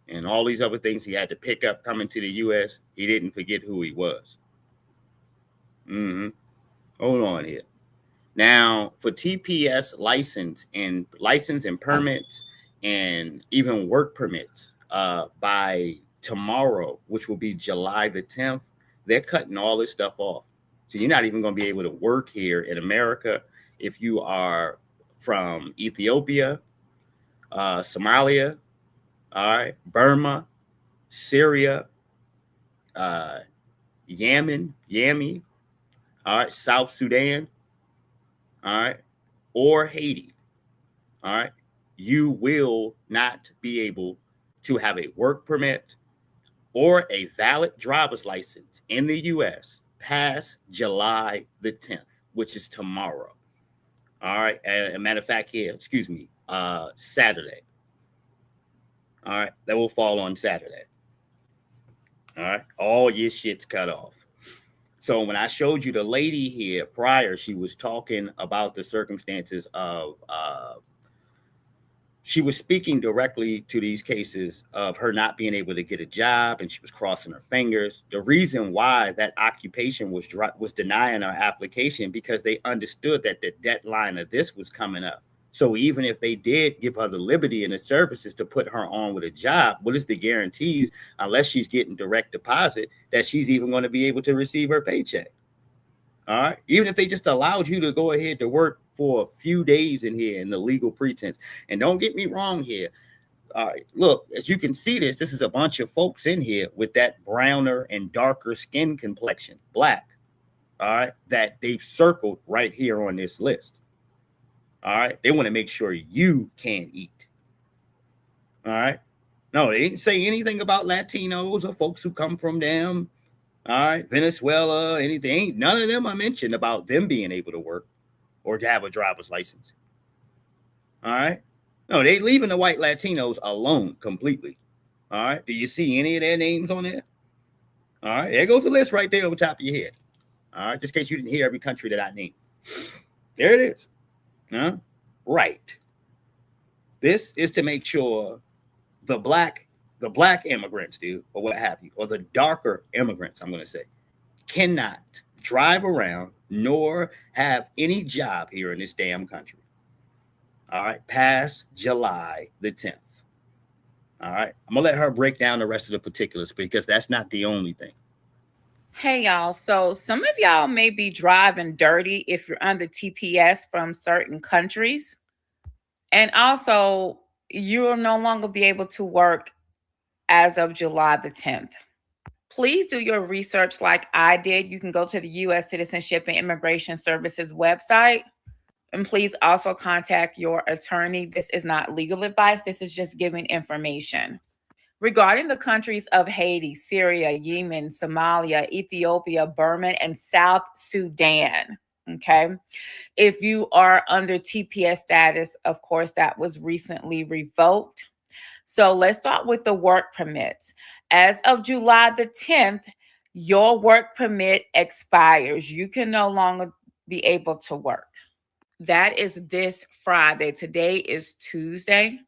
and all these other things he had to pick up coming to the U.S., he didn't forget who he was. Hold on here. Now, for TPS license and permits and even work permits by tomorrow, which will be July the 10th, they're cutting all this stuff off. So you're not even going to be able to work here in America. if you are from Ethiopia, Somalia, all right, Burma, Syria, uh, Yemen, all right, South Sudan, all right, or Haiti, all right, you will not be able to have a work permit or a valid driver's license in the U.S. past July the 10th, which is tomorrow. All right. As a matter of fact, here, excuse me, Saturday. All right. That will fall on Saturday. All right. All your shit's cut off. So when I showed you the lady here prior, she was talking about the circumstances of she was speaking directly to these cases of her not being able to get a job, and she was crossing her fingers. The reason why that occupation was denying her application because they understood that the deadline of this was coming up. So even if they did give her the liberty and the services to put her on with a job, what is the guarantees, unless she's getting direct deposit, that she's even going to be able to receive her paycheck? All right. Even if they just allowed you to go ahead to work for a few days in here in the legal pretense. And don't get me wrong here. All right. Look, as you can see this is a bunch of folks in here with that browner and darker skin complexion, black. All right. That they've circled right here on this list. All right. They want to make sure you can't eat. All right. No, they didn't say anything about Latinos or folks who come from them. All right, Venezuela, anything. None of them are mentioned about them being able to work or to have a driver's license. All right. No, they leaving the white Latinos alone completely. All right. Do you see any of their names on there? All right. There goes the list right there over top of your head. All right. Just in case you didn't hear every country that I named. There it is. Huh? Right. This is to make sure the black immigrants, dude, or what have you, or the darker immigrants, I'm going to say, cannot drive around nor have any job here in this damn country. All right, past July the 10th. All right, I'm going to let her break down the rest of the particulars because that's not the only thing. Hey, y'all. So some of y'all may be driving dirty if you're under TPS from certain countries. And also, you will no longer be able to work as of July the 10th. Please do your research like I did. You can go to the U.S. Citizenship and Immigration Services website. And please also contact your attorney. This is not legal advice. This is just giving information. Regarding the countries of Haiti, Syria, Yemen, Somalia, Ethiopia, Burma, and South Sudan, okay? If you are under TPS status, of course, that was recently revoked. So let's start with the work permits. As of July the 10th, your work permit expires. You can no longer be able to work. That is this Friday. Today is Tuesday.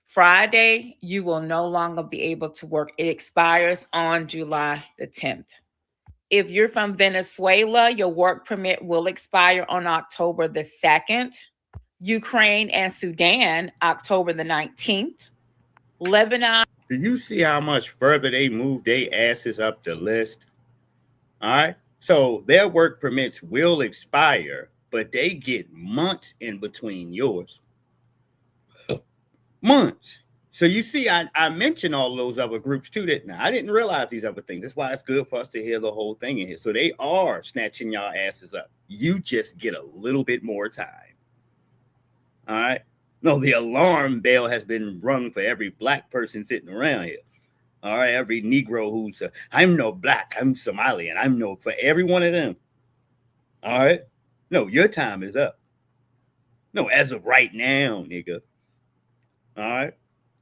Friday, you will no longer be able to work. It expires on July the 10th. If you're from Venezuela, your work permit will expire on October the 2nd. Ukraine and Sudan, October the 19th. Lebanon. Do you see how much further they moved their asses up the list? All right. So their work permits will expire, but they get months in between yours. Months. So you see, I mentioned all those other groups too, didn't I? I didn't realize these other things. That's why it's good for us to hear the whole thing in here. So they are snatching y'all asses up. You just get a little bit more time. All right. No, the alarm bell has been rung for every black person sitting around here. All right. Every Negro who's, I'm no black, I'm Somalian. I'm no, for every one of them. All right. No, your time is up. No, as of right now, nigga. All right.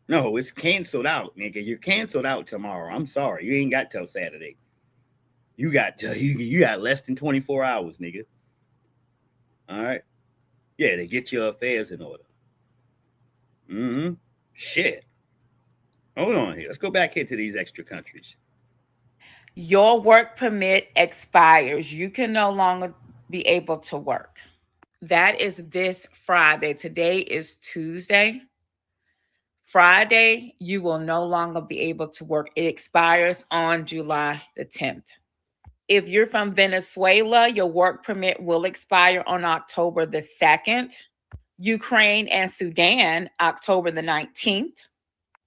No, it's canceled out, nigga. You're canceled out tomorrow. I'm sorry. You ain't got till Saturday. You got less than 24 hours, nigga. All right. Yeah, to get your affairs in order. Mm-hmm. Shit. Hold on here. Let's go back here to these extra countries. Your work permit expires. You can no longer be able to work. That is this Friday. Today is Tuesday. Friday, you will no longer be able to work. It expires on July the 10th. If you're from Venezuela, your work permit will expire on October the 2nd. Ukraine and Sudan, October the 19th.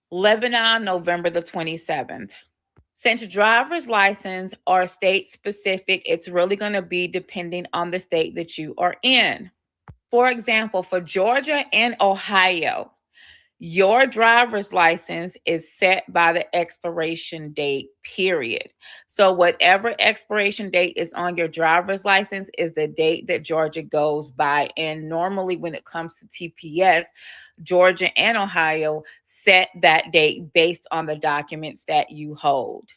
Lebanon, November the 27th. Since driver's license are state specific, it's really going to be depending on the state that you are in. For example, for Georgia and Ohio, your driver's license is set by the expiration date, period. So whatever expiration date is on your driver's license is the date that Georgia goes by. And normally when it comes to TPS, Georgia and Ohio set that date based on the documents that you hold.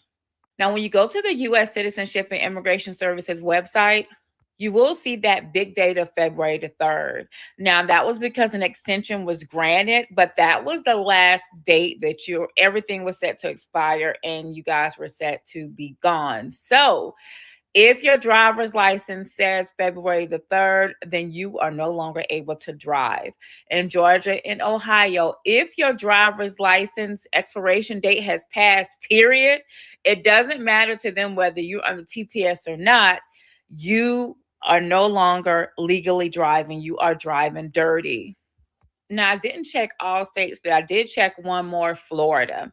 Now, when you go to the U.S. Citizenship and Immigration Services website, you will see that big date of February the 3rd. Now, that was because an extension was granted, but that was the last date that everything was set to expire and you guys were set to be gone. So if your driver's license says February the 3rd, then you are no longer able to drive. In Georgia and Ohio, if your driver's license expiration date has passed, period, it doesn't matter to them whether you're on the TPS or not. You are no longer legally driving. You are driving dirty. Now, I didn't check all states, but I did check one more, Florida.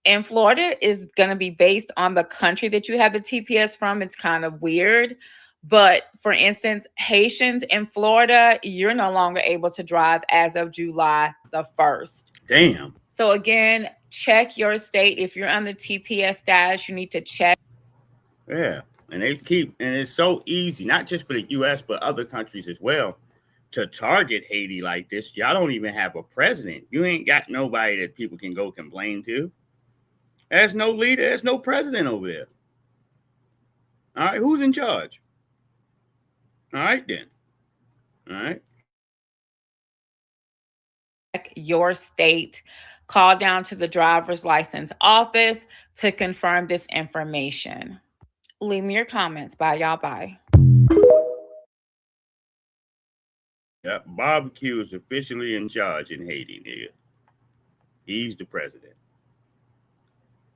And Florida is going to be based on the country that you have the TPS from. It's kind of weird. But for instance, Haitians in Florida, you're no longer able to drive as of July the 1st. Damn. So again, check your state. If you're on the TPS status, you need to check. Yeah. And it's so easy, not just for the U.S., but other countries as well, to target Haiti like this. Y'all don't even have a president. You ain't got nobody that people can go complain to. There's no leader. There's no president over there. All right. Who's in charge? All right, then. All right. Check your state. Call down to the driver's license office to confirm this information. Leave me your comments. Bye, y'all. Bye. Yeah, barbecue is officially in charge in Haiti, nigga. He's the president.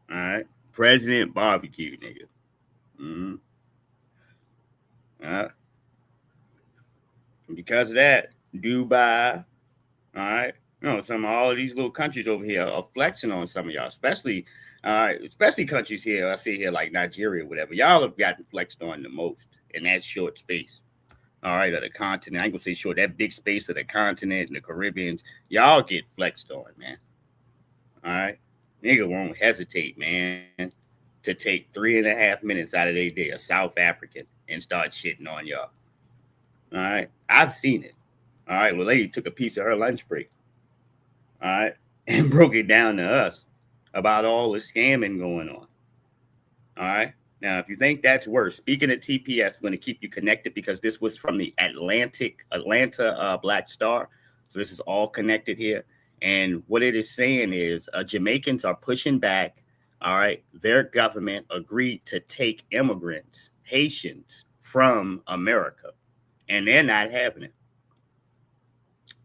All right. President Barbecue, nigga. Mm-hmm. All right. And because of that, Dubai, all right, some of all of these little countries over here are flexing on some of y'all, especially countries here. I see here like Nigeria, whatever. Y'all have gotten flexed on the most in that short space. All right, of the continent. I ain't gonna say short, that big space of the continent and the Caribbean. Y'all get flexed on, man. All right. Nigga won't hesitate, man, to take 3.5 minutes out of their day, a South African, and start shitting on y'all. All right. I've seen it. All right. Well, lady took a piece of her lunch break. All right. And broke it down to us about all the scamming going on. All right. Now, if you think that's worse, speaking of TPS, I'm going to keep you connected because this was from the Atlanta Black Star. So this is all connected here. And what it is saying is Jamaicans are pushing back. All right. Their government agreed to take immigrants, Haitians, from America. And they're not having it.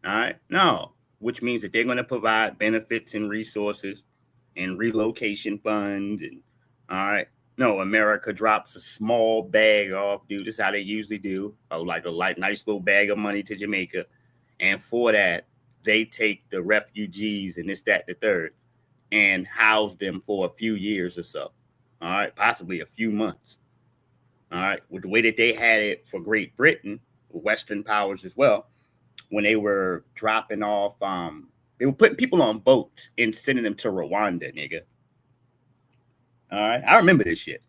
All right. No, which means that they're going to provide benefits and resources and relocation funds. And all right. No, America drops a small bag off, dude. This is how they usually do. Like a nice little bag of money to Jamaica. And for that, they take the refugees and this, that, the third, and house them for a few years or so. All right. Possibly a few months. All right. With the way that they had it for Great Britain, Western powers as well, when they were dropping off, they were putting people on boats and sending them to Rwanda, nigga. All right. I remember this shit.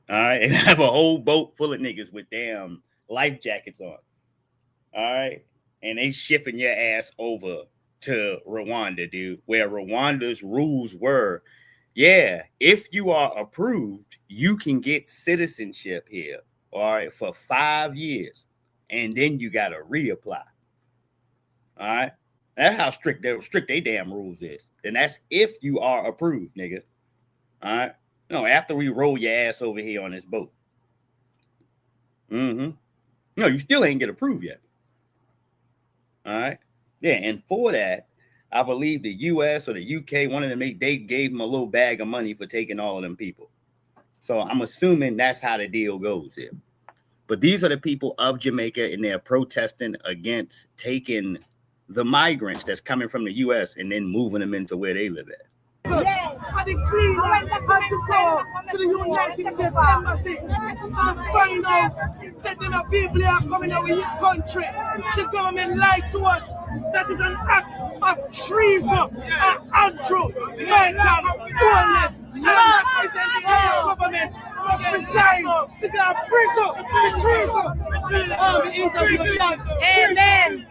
All right. They have a whole boat full of niggas with damn life jackets on. All right. And they shipping your ass over to Rwanda, dude, where Rwanda's rules were, yeah, if you are approved, you can get citizenship here, all right, for 5 years. And then you got to reapply. All right. That's how strict they damn rules is. And that's if you are approved, nigga. All right. No, after we roll your ass over here on this boat. Mm-hmm. No, you still ain't get approved yet. All right. Yeah. And for that, I believe the US or the UK, one of them, they gave them a little bag of money for taking all of them people. So I'm assuming that's how the deal goes here. But these are the people of Jamaica, and they're protesting against taking the migrants that's coming from the U.S. and then moving them into where they live at. Yes, I decree that had to go to the United States Embassy and find out that the people are coming out of your country. The government lied to us. That is an act of treason and untrue, mental illness. And that is the government must resign to the prison, the treason of the interview. Amen.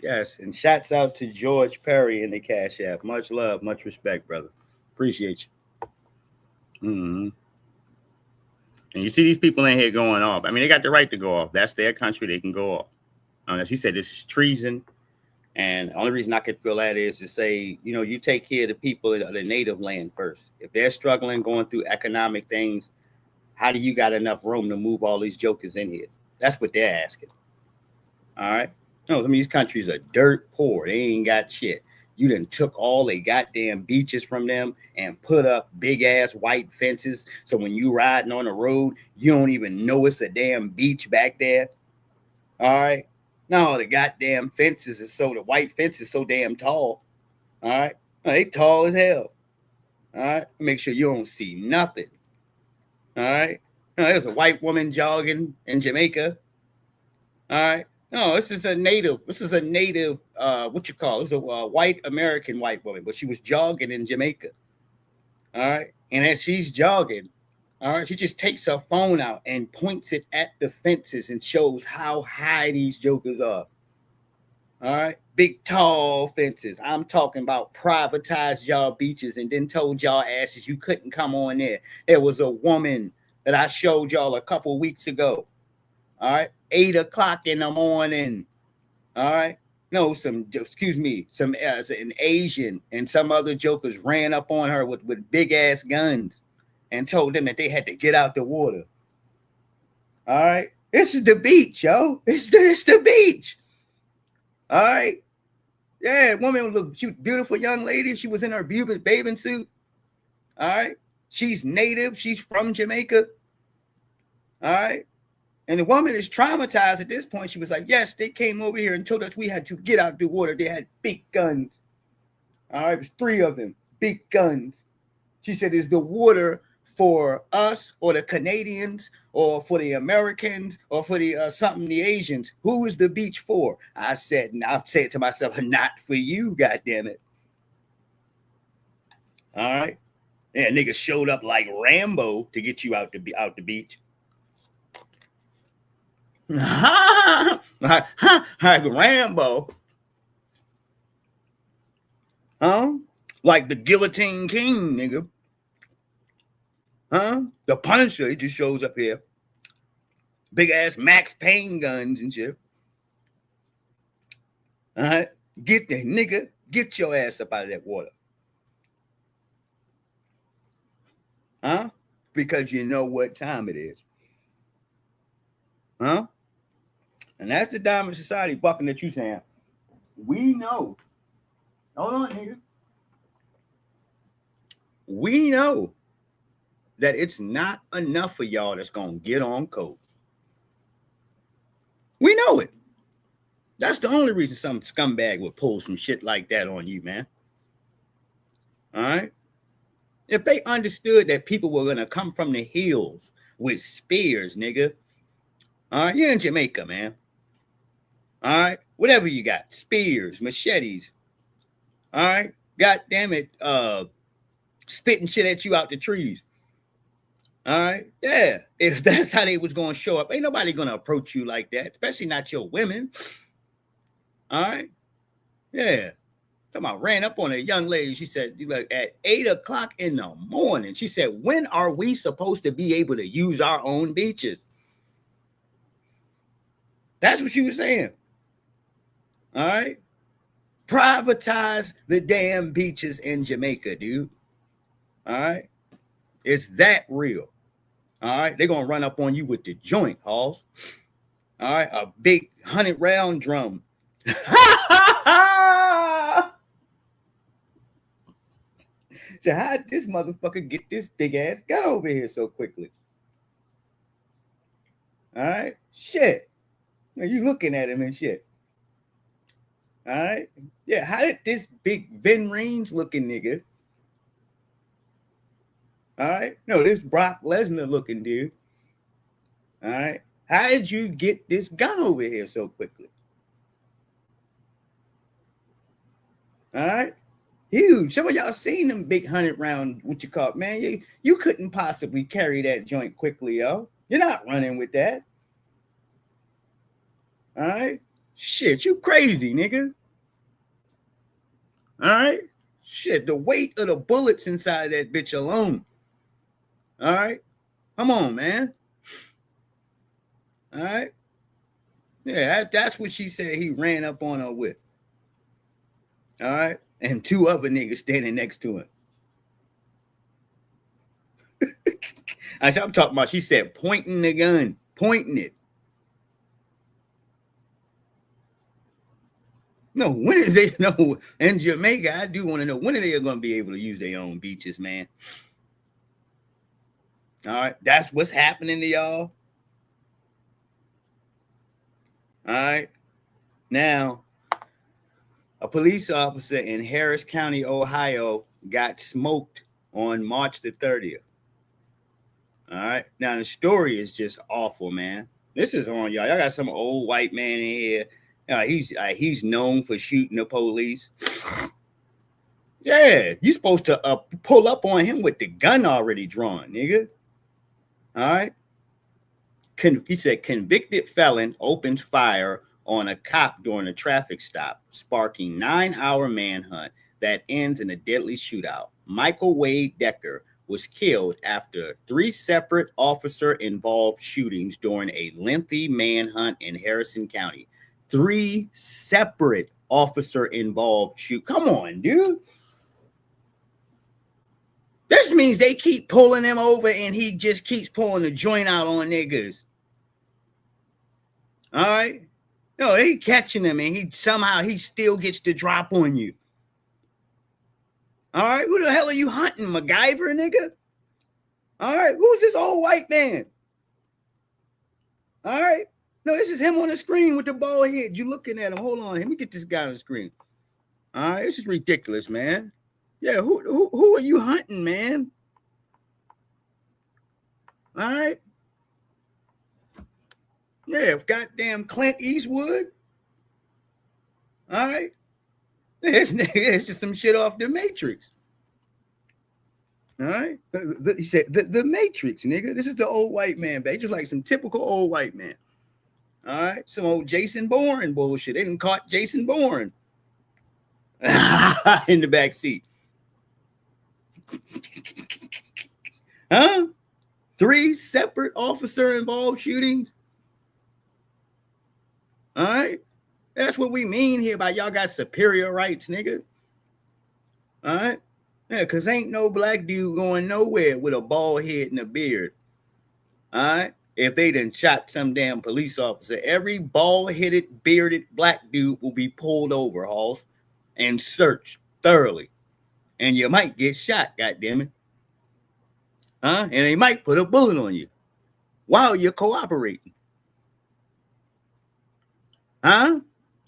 Yes, and shouts out to George Perry in the Cash App. Much love, much respect, brother. Appreciate you. Mm-hmm. And you see these people in here going off. I mean, they got the right to go off. That's their country. They can go off. As he said, this is treason. And the only reason I could feel that is to say, you know, you take care of the people of the native land first. If they're struggling, going through economic things, how do you got enough room to move all these jokers in here? That's what they're asking. All right. No, some of these countries are dirt poor. They ain't got shit. You done took all the goddamn beaches from them and put up big ass white fences. So when you riding on the road, you don't even know it's a damn beach back there. All right. No, the goddamn fences is the white fence is so damn tall. All right. They tall as hell. All right. Make sure you don't see nothing. All right. No, there's a white woman jogging in Jamaica. All right. No, this is a native. What you call it? It's a white American white woman, but she was jogging in Jamaica. All right. And as she's jogging, all right, she just takes her phone out and points it at the fences and shows how high these jokers are. All right. Big, tall fences. I'm talking about privatized y'all beaches and then told y'all asses you couldn't come on there. There was a woman that I showed y'all a couple weeks ago. All right. 8 o'clock in the morning. All right. No, an Asian and some other jokers ran up on her with big ass guns and told them that they had to get out the water. All right. This is the beach, yo. It's the beach. All right. Yeah, woman looked cute, beautiful young lady. She was in her bathing suit. All right. She's native. She's from Jamaica. All right. And the woman is traumatized at this point. She was like, yes, they came over here and told us we had to get out the water. They had big guns. All right, it was 3 of them, big guns. She said, is the water for us or the Canadians or for the Americans or for the the Asians? Who is the beach for? I said, and I said to myself, not for you, goddammit. All right. Yeah, niggas showed up like Rambo to get you out the beach. Like Rambo, like the Guillotine King, nigga, the Punisher. He just shows up here, big ass Max Payne guns and shit. All right, get your ass up out of that water, because you know what time it is, And that's the Diamond Society bucking that you saying. We know. Hold on, nigga. We know that it's not enough for y'all that's going to get on code. We know it. That's the only reason some scumbag would pull some shit like that on you, man. All right? If they understood that people were going to come from the hills with spears, nigga. All right? You're in Jamaica, man. All right, whatever you got, spears, machetes. All right, God damn it, spitting shit at you out the trees. All right, yeah. If that's how they was gonna show up, ain't nobody gonna approach you like that, especially not your women. All right, yeah. Talking about ran up on a young lady. She said, like at 8 o'clock in the morning. She said, when are we supposed to be able to use our own beaches? That's what she was saying. All right. Privatize the damn beaches in Jamaica, dude. All right. It's that real. All right. They're going to run up on you with the joint, Halls. All right. A big 100-round drum. So how did this motherfucker get this big ass gun over here so quickly? All right. Shit. Now you looking at him and shit. All right. Yeah. How did this big Vin Raines looking nigga? All right. No, this Brock Lesnar looking dude. All right. How did you get this gun over here so quickly? All right. Huge. Some of y'all seen them big 100-round, what you call it, man. You couldn't possibly carry that joint quickly, yo. You're not running with that. All right. Shit, you crazy, nigga. All right. Shit, the weight of the bullets inside that bitch alone. All right. Come on, man. All right. Yeah, that's what she said he ran up on her with. All right. And two other niggas standing next to him. I'm talking about, she said pointing the gun, pointing it. No, when is they no in Jamaica? I do want to know when are they going to be able to use their own beaches, man. All right, that's what's happening to y'all. All right, now a police officer in Harris County, Ohio, got smoked on March the 30th. All right, now the story is just awful, man. This is on y'all. Y'all got some old white man in here. He's known for shooting the police. Yeah, you supposed to pull up on him with the gun already drawn, nigga. All right. He said convicted felon opens fire on a cop during a traffic stop, sparking 9-hour manhunt that ends in a deadly shootout. Michael Wade Decker was killed after 3 separate officer-involved shootings during a lengthy manhunt in Harrison County. 3 separate officer-involved shoot. Come on, dude. This means they keep pulling him over and he just keeps pulling the joint out on niggas. All right? No, they catching him and he still gets the drop on you. All right? Who the hell are you hunting, MacGyver, nigga? All right? Who's this old white man? All right? No, this is him on the screen with the bald head. You looking at him. Hold on. Let me get this guy on the screen. All right? This is ridiculous, man. Yeah, who are you hunting, man? All right. Yeah, goddamn Clint Eastwood. All right. It's just some shit off the Matrix. All right. He said the Matrix, nigga. This is the old white man, baby. Just like some typical old white man. All right. Some old Jason Bourne bullshit. They didn't caught Jason Bourne in the back seat. Huh? 3 separate officer-involved shootings. All right? That's what we mean here by y'all got superior rights, nigga. All right? Yeah, because ain't no black dude going nowhere with a bald head and a beard. All right? If they done shot some damn police officer, every bald-headed, bearded black dude will be pulled over, Halls, and searched thoroughly. And you might get shot, goddammit. Huh? And they might put a bullet on you while you're cooperating. Huh?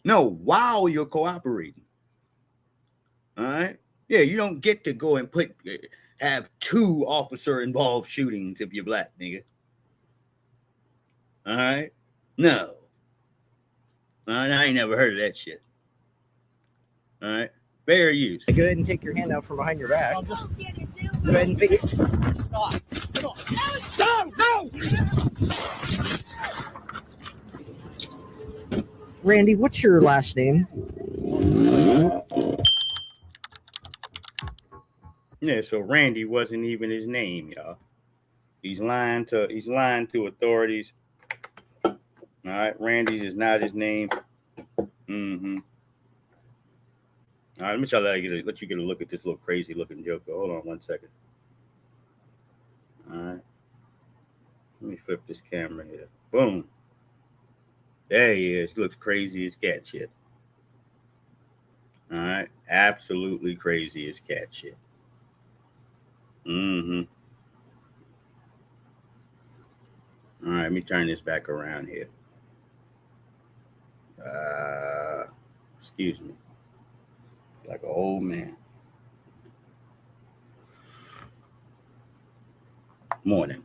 No, while you're cooperating. All right? Yeah, you don't get to go and have 2 officer-involved shootings if you're black, nigga. All right? No. I ain't never heard of that shit. All right? Fair use. Go ahead and take your hand out from behind your back. I'll just go ahead and pick it. Stop. Come on. No! Randy, what's your last name? Yeah, so Randy wasn't even his name, y'all. He's lying to authorities. All right, Randy's is not his name. Mm-hmm. All right, let me let you get a look at this little crazy looking joker. Hold on one second. All right. Let me flip this camera here. Boom. There he is. He looks crazy as cat shit. All right. Absolutely crazy as cat shit. Mm-hmm. All right. Let me turn this back around here. Excuse me. Like an old man. Morning.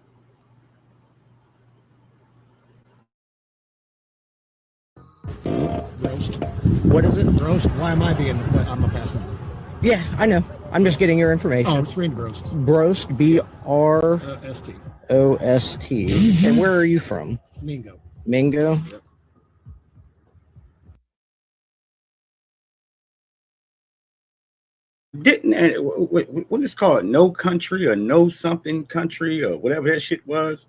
Roast. What is it? Roast. Why am I I'm a passenger? Yeah, I know. I'm just getting your information. Oh, it's Reed Brost. Brost, B-R-O-S-T. And where are you from? Mingo. Mingo? Yep. Didn't what is called No Country or No Something Country or whatever that shit was?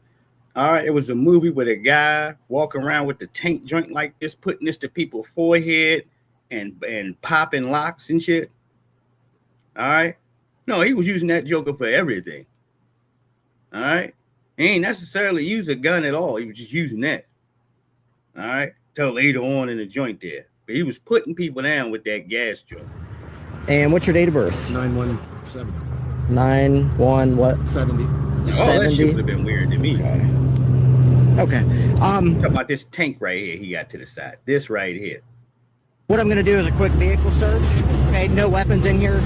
All right, it was a movie with a guy walking around with the tank joint like this, putting this to people's forehead and popping locks and shit. All right, no, he was using that joker for everything. All right, he ain't necessarily use a gun at all. He was just using that. All right, till later on in the joint there, but he was putting people down with that gas joint. And what's your date of birth? 9/1/70. 9/1 what? 70. Oh, that shit would have been weird to me. Okay. Talking about this tank right here he got to the side. This right here. What I'm going to do is a quick vehicle search. Okay, no weapons in here.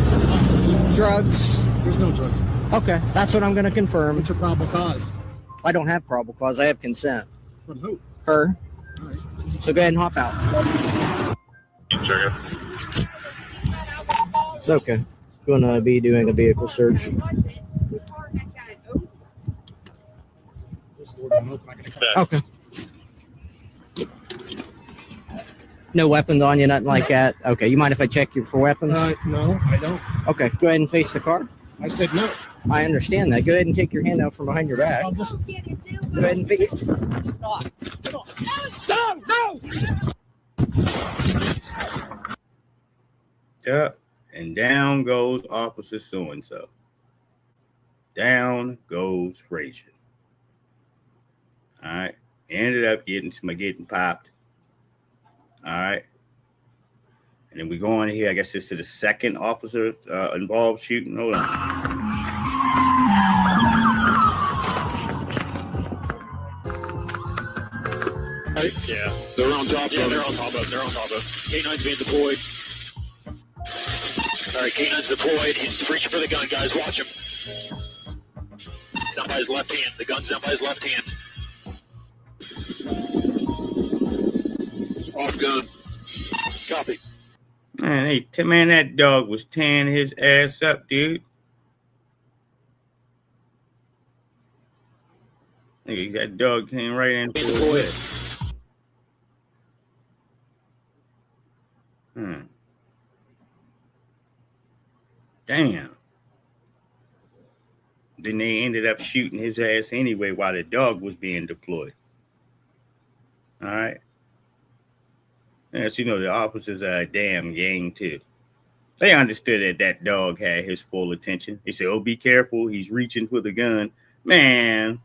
Drugs. There's no drugs. Okay, that's what I'm going to confirm. What's your probable cause? I don't have probable cause. I have consent. From who? Her. All right. So go ahead and hop out. Sure. It's okay. Going to be doing a vehicle search. Okay. No weapons on you, nothing like that. Okay, you mind if I check you for weapons? No, I don't. Okay, go ahead and face the car. I said no. I understand that. Go ahead and take your hand out from behind your back. I'll just go ahead and face. Stop. Stop. No. Yep. And down goes Officer so-and-so. Down goes Rachel. All right. Ended up getting popped. All right. And then we go on here. I guess it's to the second officer involved shooting. Hold on. Yeah, they're on top of it. They're on top of it. They're on top of it. K9's being deployed. All right, K9's deployed. He's reaching for the gun, guys. Watch him. It's down by his left hand. The gun's down by his left hand. Off gun. Copy. Man, that dog was tearing his ass up, dude. That dog came right into his head. Damn. Then they ended up shooting his ass anyway while the dog was being deployed. All right. Yes, you know, the officers are a damn gang, too. They understood that dog had his full attention. They said, oh, be careful. He's reaching for the gun. Man,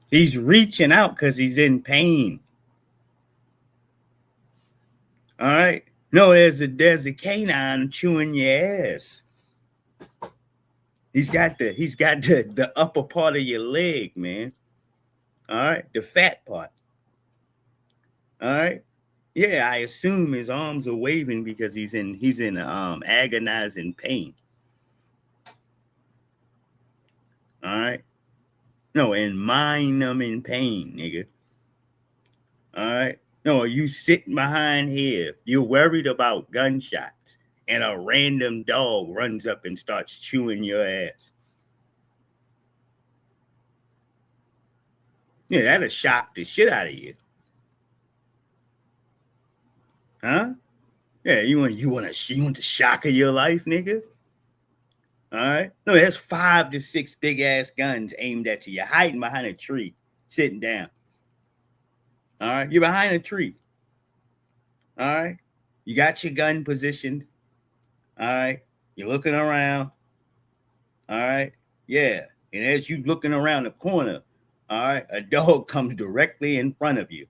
he's reaching out because he's in pain. All right. No, there's a canine chewing your ass. He's got the upper part of your leg, man. All right, the fat part. All right. Yeah, I assume his arms are waving because he's in agonizing pain. All right. No, in mind-numbing pain, nigga. All right. No, you sitting behind here. You're worried about gunshots, and a random dog runs up and starts chewing your ass. Yeah, that'll shock the shit out of you. Huh? Yeah, you want the shock of your life, nigga? All right. No, there's 5 to 6 big ass guns aimed at you. You're hiding behind a tree, sitting down. All right, you're behind a tree. All right, you got your gun positioned. All right, you're looking around. All right, yeah, And as you looking around the corner, all right, a dog comes directly in front of you,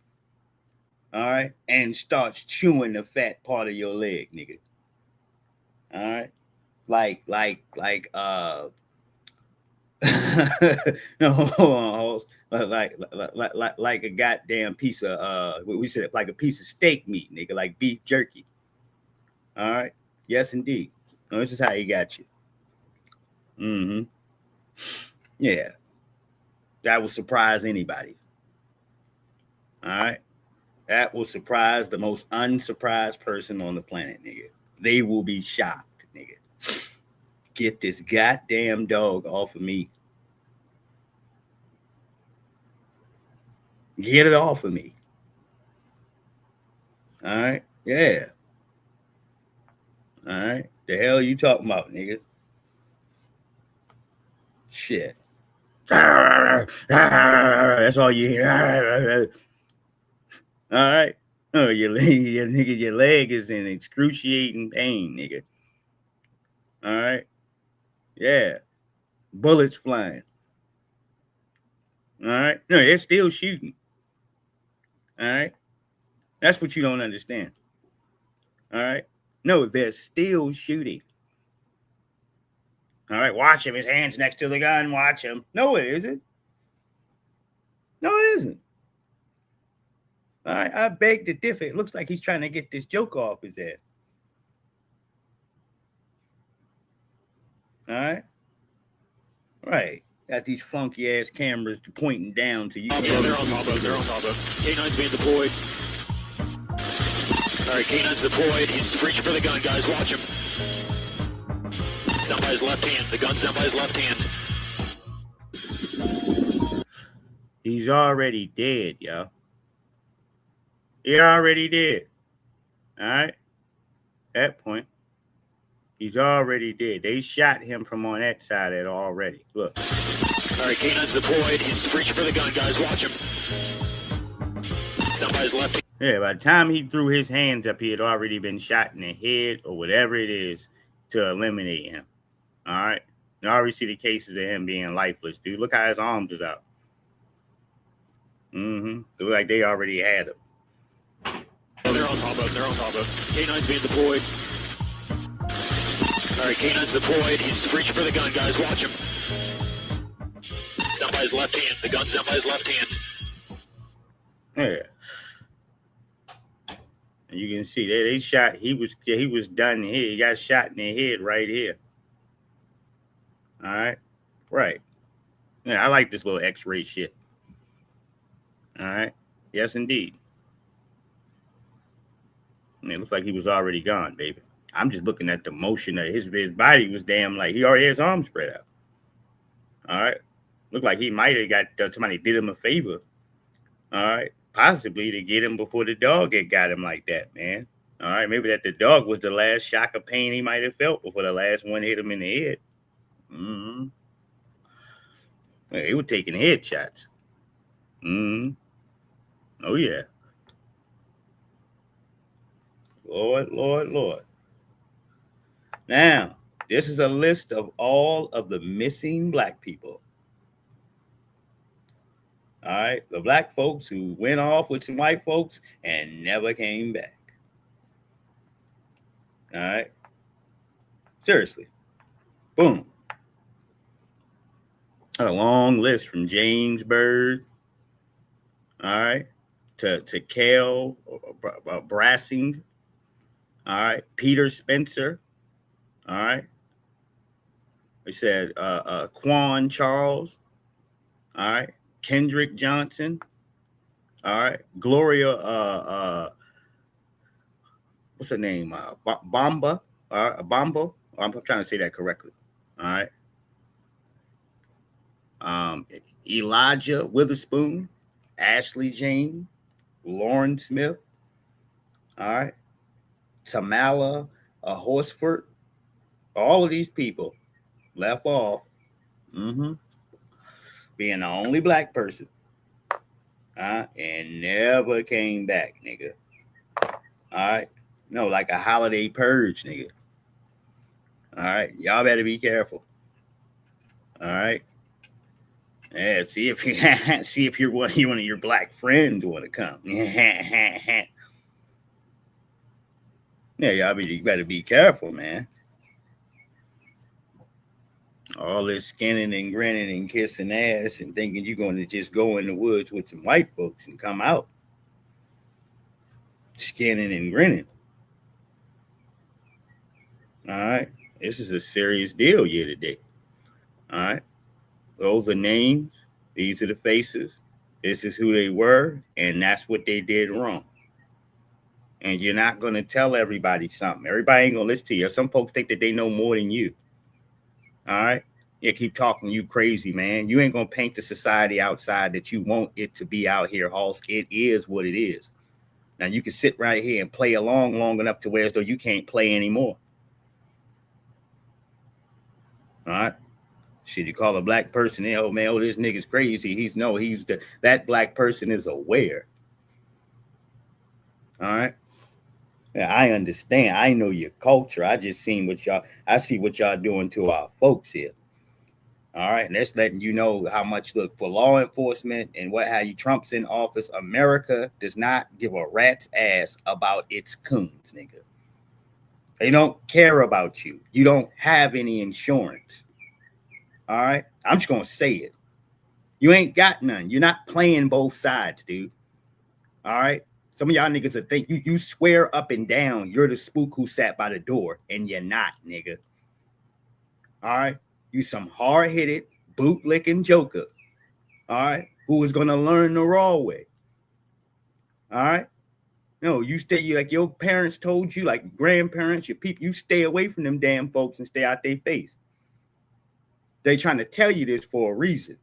all right, and starts chewing the fat part of your leg, nigga. All right, like no, hold on, host. Like a goddamn piece of we said like a piece of steak meat, nigga, like beef jerky. All right, yes indeed. No, this is how he got you. Mm-hmm. Yeah, that will surprise anybody. All right, that will surprise the most unsurprised person on the planet, nigga. They will be shocked, nigga. Get this goddamn dog off of me. Get it off of me. All right, yeah. All right, the hell you talking about, nigga? Shit. That's all you hear. All right. Oh, your leg is in excruciating pain, nigga. All right. Yeah. Bullets flying. All right. No, they're still shooting. All right. That's what you don't understand. All right. No, they're still shooting. All right. Watch him. His hand's next to the gun. Watch him. No, it isn't. No, it isn't. All right. I beg to differ. It looks like he's trying to get this joke off his head. All right. Right. Got these funky ass cameras pointing down to you. Yeah, they're on top of. K9's being deployed. All right, K9's deployed. He's reaching for the gun, guys. Watch him. It's down by his left hand. The gun's down by his left hand. He's already dead, y'all. He already dead. All right. That point. He's already dead. They shot him from on that side at already. Look. All right, K9's deployed. He's reaching for the gun, guys. Watch him. It's down by his left hand. Yeah, by the time he threw his hands up, he had already been shot in the head or whatever it is to eliminate him. All right. You already see the cases of him being lifeless, dude. Look how his arms is out. Mm-hmm. Look like they already had him. Oh, they're on top of. K9's being deployed. All right, K9's deployed. He's reaching for the gun, guys. Watch him. It's down by his left hand. The gun's down by his left hand. Yeah. And you can see they shot. He was done here. He got shot in the head right here. All right. Right. Yeah, I like this little X-ray shit. All right. Yes, indeed. And it looks like he was already gone, baby. I'm just looking at the motion of his body was damn like he already had his arms spread out. All right. Looked like he might have got somebody did him a favor. All right. Possibly to get him before the dog had got him like that, man. All right. Maybe that the dog was the last shock of pain he might have felt before the last one hit him in the head. Mm-hmm. They were taking headshots. Mm-hmm. Oh, yeah. Lord. Now, this is a list of all of the missing black people. All right. The black folks who went off with some white folks and never came back. All right. Seriously. Boom. A long list from James Byrd. All right. To Cal Brassing. All right. Peter Spencer. All right. We said Quan Charles. All right. Kendrick Johnson. All right. Gloria what's her name? Bamba. Bombo. I'm trying to say that correctly. All right. Elijah Witherspoon, Ashley Jane, Lauren Smith. All right. Tamala Horsford. All of these people left off. Mm-hmm. Being the only black person. And never came back, nigga. All right. No, like a holiday purge, nigga. All right. Y'all better be careful. All right. Yeah, see if you're one of your black friends want to come. Yeah, you better be careful, man. All this skinning and grinning and kissing ass and thinking you're going to just go in the woods with some white folks and come out skinning and grinning. All right, this is a serious deal here today. All right, those are names. These are the faces. This is who they were, and that's what they did wrong. And you're not going to tell everybody something. Everybody ain't going to listen to you. Some folks think that they know more than you. All right. Yeah, keep talking you crazy, man. You ain't going to paint the society outside that you want it to be out here, Hoss. It is what it is. Now, you can sit right here and play along long enough to where as though you can't play anymore. All right. Shit, you call a black person, oh, man, this nigga's crazy. That black person is aware. All right. Yeah, I understand. I know your culture. I see what y'all doing to our folks here. All right. And that's letting you know how much, look, for law enforcement and Trump's in office, America does not give a rat's ass about its coons, nigga. They don't care about you. You don't have any insurance. All right. I'm just going to say it. You ain't got none. You're not playing both sides, dude. All right. Some of y'all niggas will think you swear up and down you're the spook who sat by the door, and you're not, nigga. All right? You some hard-headed, boot-licking joker, all right, who is going to learn the raw way. All right? No, you like your parents told you, like grandparents, your people, you stay away from them damn folks and stay out their face. They trying to tell you this for a reason.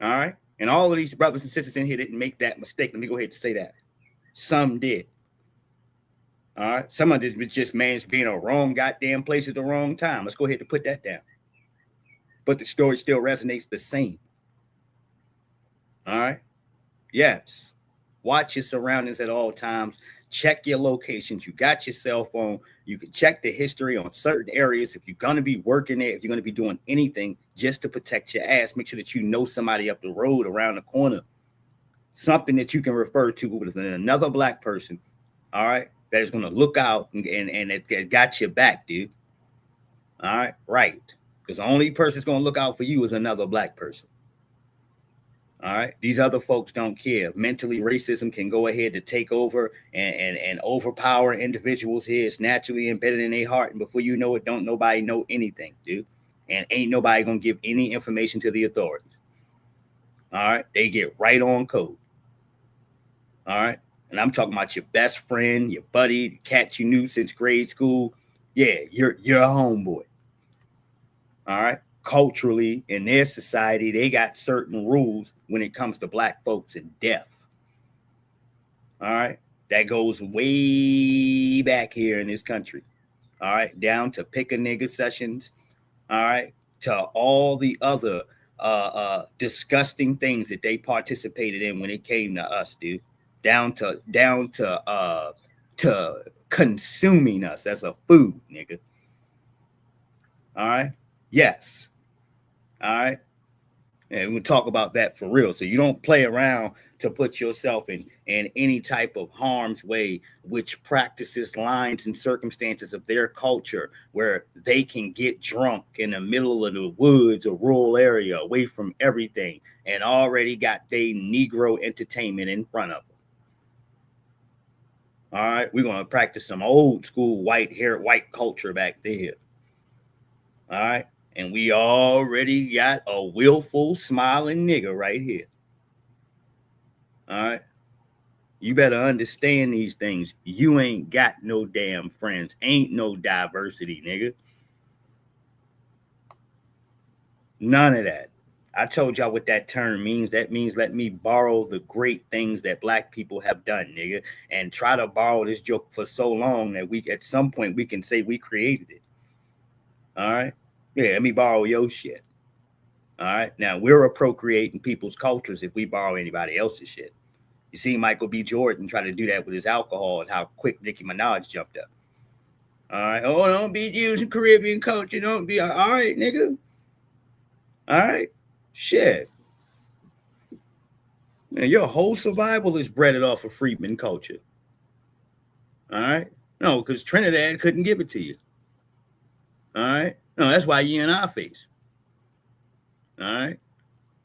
All right? And all of these brothers and sisters in here didn't make that mistake. Let me go ahead and say that. Some did. All right. Some of this was just man's being a wrong goddamn place at the wrong time. Let's go ahead and put that down. But the story still resonates the same. All right. Yes. Watch your surroundings at all times. Check your locations. You got your cell phone. You can check the history on certain areas. If you're going to be working there, if you're going to be doing anything just to protect your ass, make sure that you know somebody up the road, around the corner, something that you can refer to with another black person, all right, that is going to look out and it got your back, dude. All right, right. Because the only person that's going to look out for you is another black person. All right. These other folks don't care. Mentally, racism can go ahead to take over and overpower individuals here. It's naturally embedded in their heart. And before you know it, don't nobody know anything, dude. And ain't nobody going to give any information to the authorities. All right. They get right on code. All right. And I'm talking about your best friend, your buddy, the cat you knew since grade school. Yeah, you're a homeboy. All right. Culturally, in their society, they got certain rules when it comes to black folks and death. All right. That goes way back here in this country. All right. Down to pick a nigga sessions. All right. To all the other disgusting things that they participated in when it came to us, dude. Down to consuming us as a food, nigga. All right. Yes. All right. And we'll talk about that for real. So you don't play around to put yourself in any type of harm's way, which practices lines and circumstances of their culture where they can get drunk in the middle of the woods or rural area away from everything and already got their Negro entertainment in front of them. All right. We're going to practice some old school white culture back there. All right. And we already got a willful, smiling nigga right here. All right. You better understand these things. You ain't got no damn friends. Ain't no diversity, nigga. None of that. I told y'all what that term means. That means let me borrow the great things that black people have done, nigga, and try to borrow this joke for so long that we, at some point, we can say we created it. All right. Yeah, let me borrow your shit. All right. Now, we're appropriating people's cultures if we borrow anybody else's shit. You see Michael B. Jordan try to do that with his alcohol and how quick Nicki Minaj jumped up. All right. Oh, don't be using Caribbean culture. Don't be. All right, nigga. All right. Shit. And your whole survival is breaded off of freedman culture. All right? No, because Trinidad couldn't give it to you. All right? No, that's why you're in our face. All right?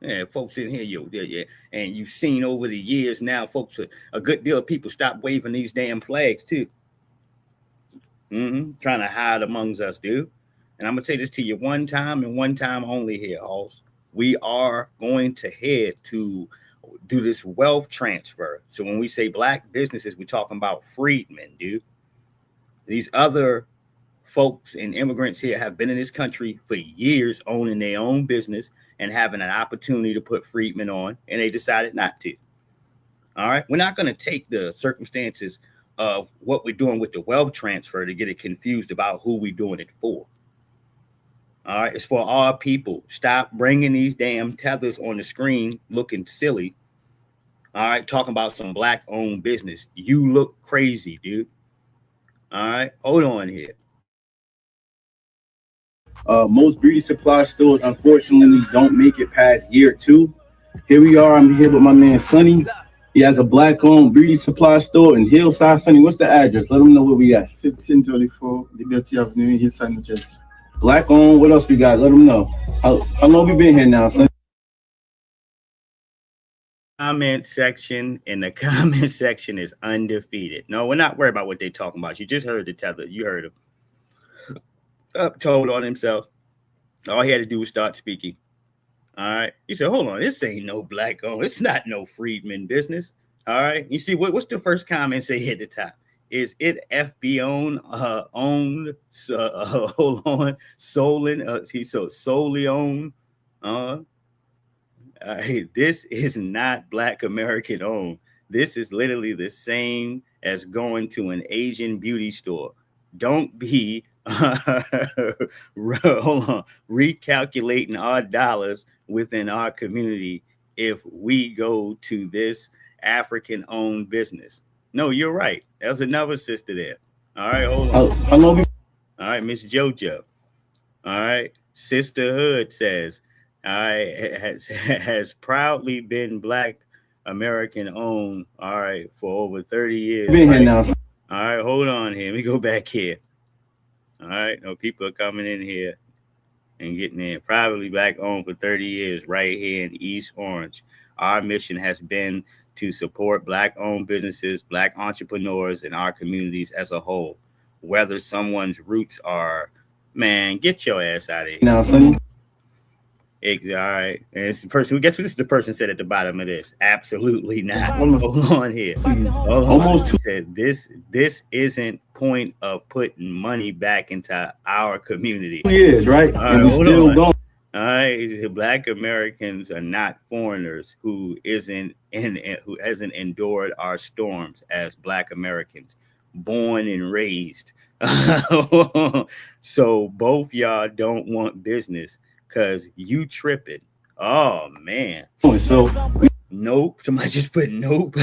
Yeah, folks in here, yeah. And you've seen over the years now, folks, a good deal of people stop waving these damn flags, too. Trying to hide amongst us, dude. And I'm going to say this to you one time and one time only here, Halls. We are going to head to do this wealth transfer. So when we say black businesses, we're talking about freedmen, dude. These other folks and immigrants here have been in this country for years, owning their own business and having an opportunity to put freedmen on, and they decided not to. All right. We're not going to take the circumstances of what we're doing with the wealth transfer to get it confused about who we're doing it for. All right. It's for our people. Stop bringing these damn tethers on the screen looking silly. All right. Talking about some black owned business. You look crazy, dude. All right. Hold on here. Most beauty supply stores, unfortunately, don't make it past year 2. Here we are. I'm here with my man, Sonny. He has a black-owned beauty supply store in Hillside. Sonny, what's the address? Let them know where we at. 1524 Liberty Avenue, Hillside, New Jersey. Black-owned. What else we got? Let them know. How long we been here now, Sonny? Comment section, and the comment section is undefeated. No, we're not worried about what they're talking about. You just heard the tether. You heard him. Told on himself. All he had to do was start speaking. All right. He said, hold on, this ain't no black owned. It's not no freedman business. All right. You see, what's the first comment say at the top? Is it FB owned? Hold on. Solely owned. This is not black American owned. This is literally the same as going to an Asian beauty store. Don't be recalculating our dollars within our community if we go to this African-owned business. No, you're right. There's another sister there. All right, hold on. All right, Miss JoJo. All right, Sisterhood says, all right, has proudly been black American-owned. All right, for over 30 years. Been here now. All right, hold on here. Let me go back here. All right, no, people are coming in here and getting in. Privately black owned for 30 years right here in East Orange. Our mission has been to support black owned businesses, black entrepreneurs, and our communities as a whole. Whether someone's roots are, man, get your ass out of here. Now, Sonny. All right. And it's the person, guess what this is the person said at the bottom of this? Absolutely not. Hold on here. Almost two. Said this isn't point of putting money back into our community. 2 years, right? All and right, we still going. All right. Black Americans are not foreigners who hasn't endured our storms as Black Americans, born and raised. So both y'all don't want business. Because you tripping. Oh, man. So, nope. Somebody just put nope.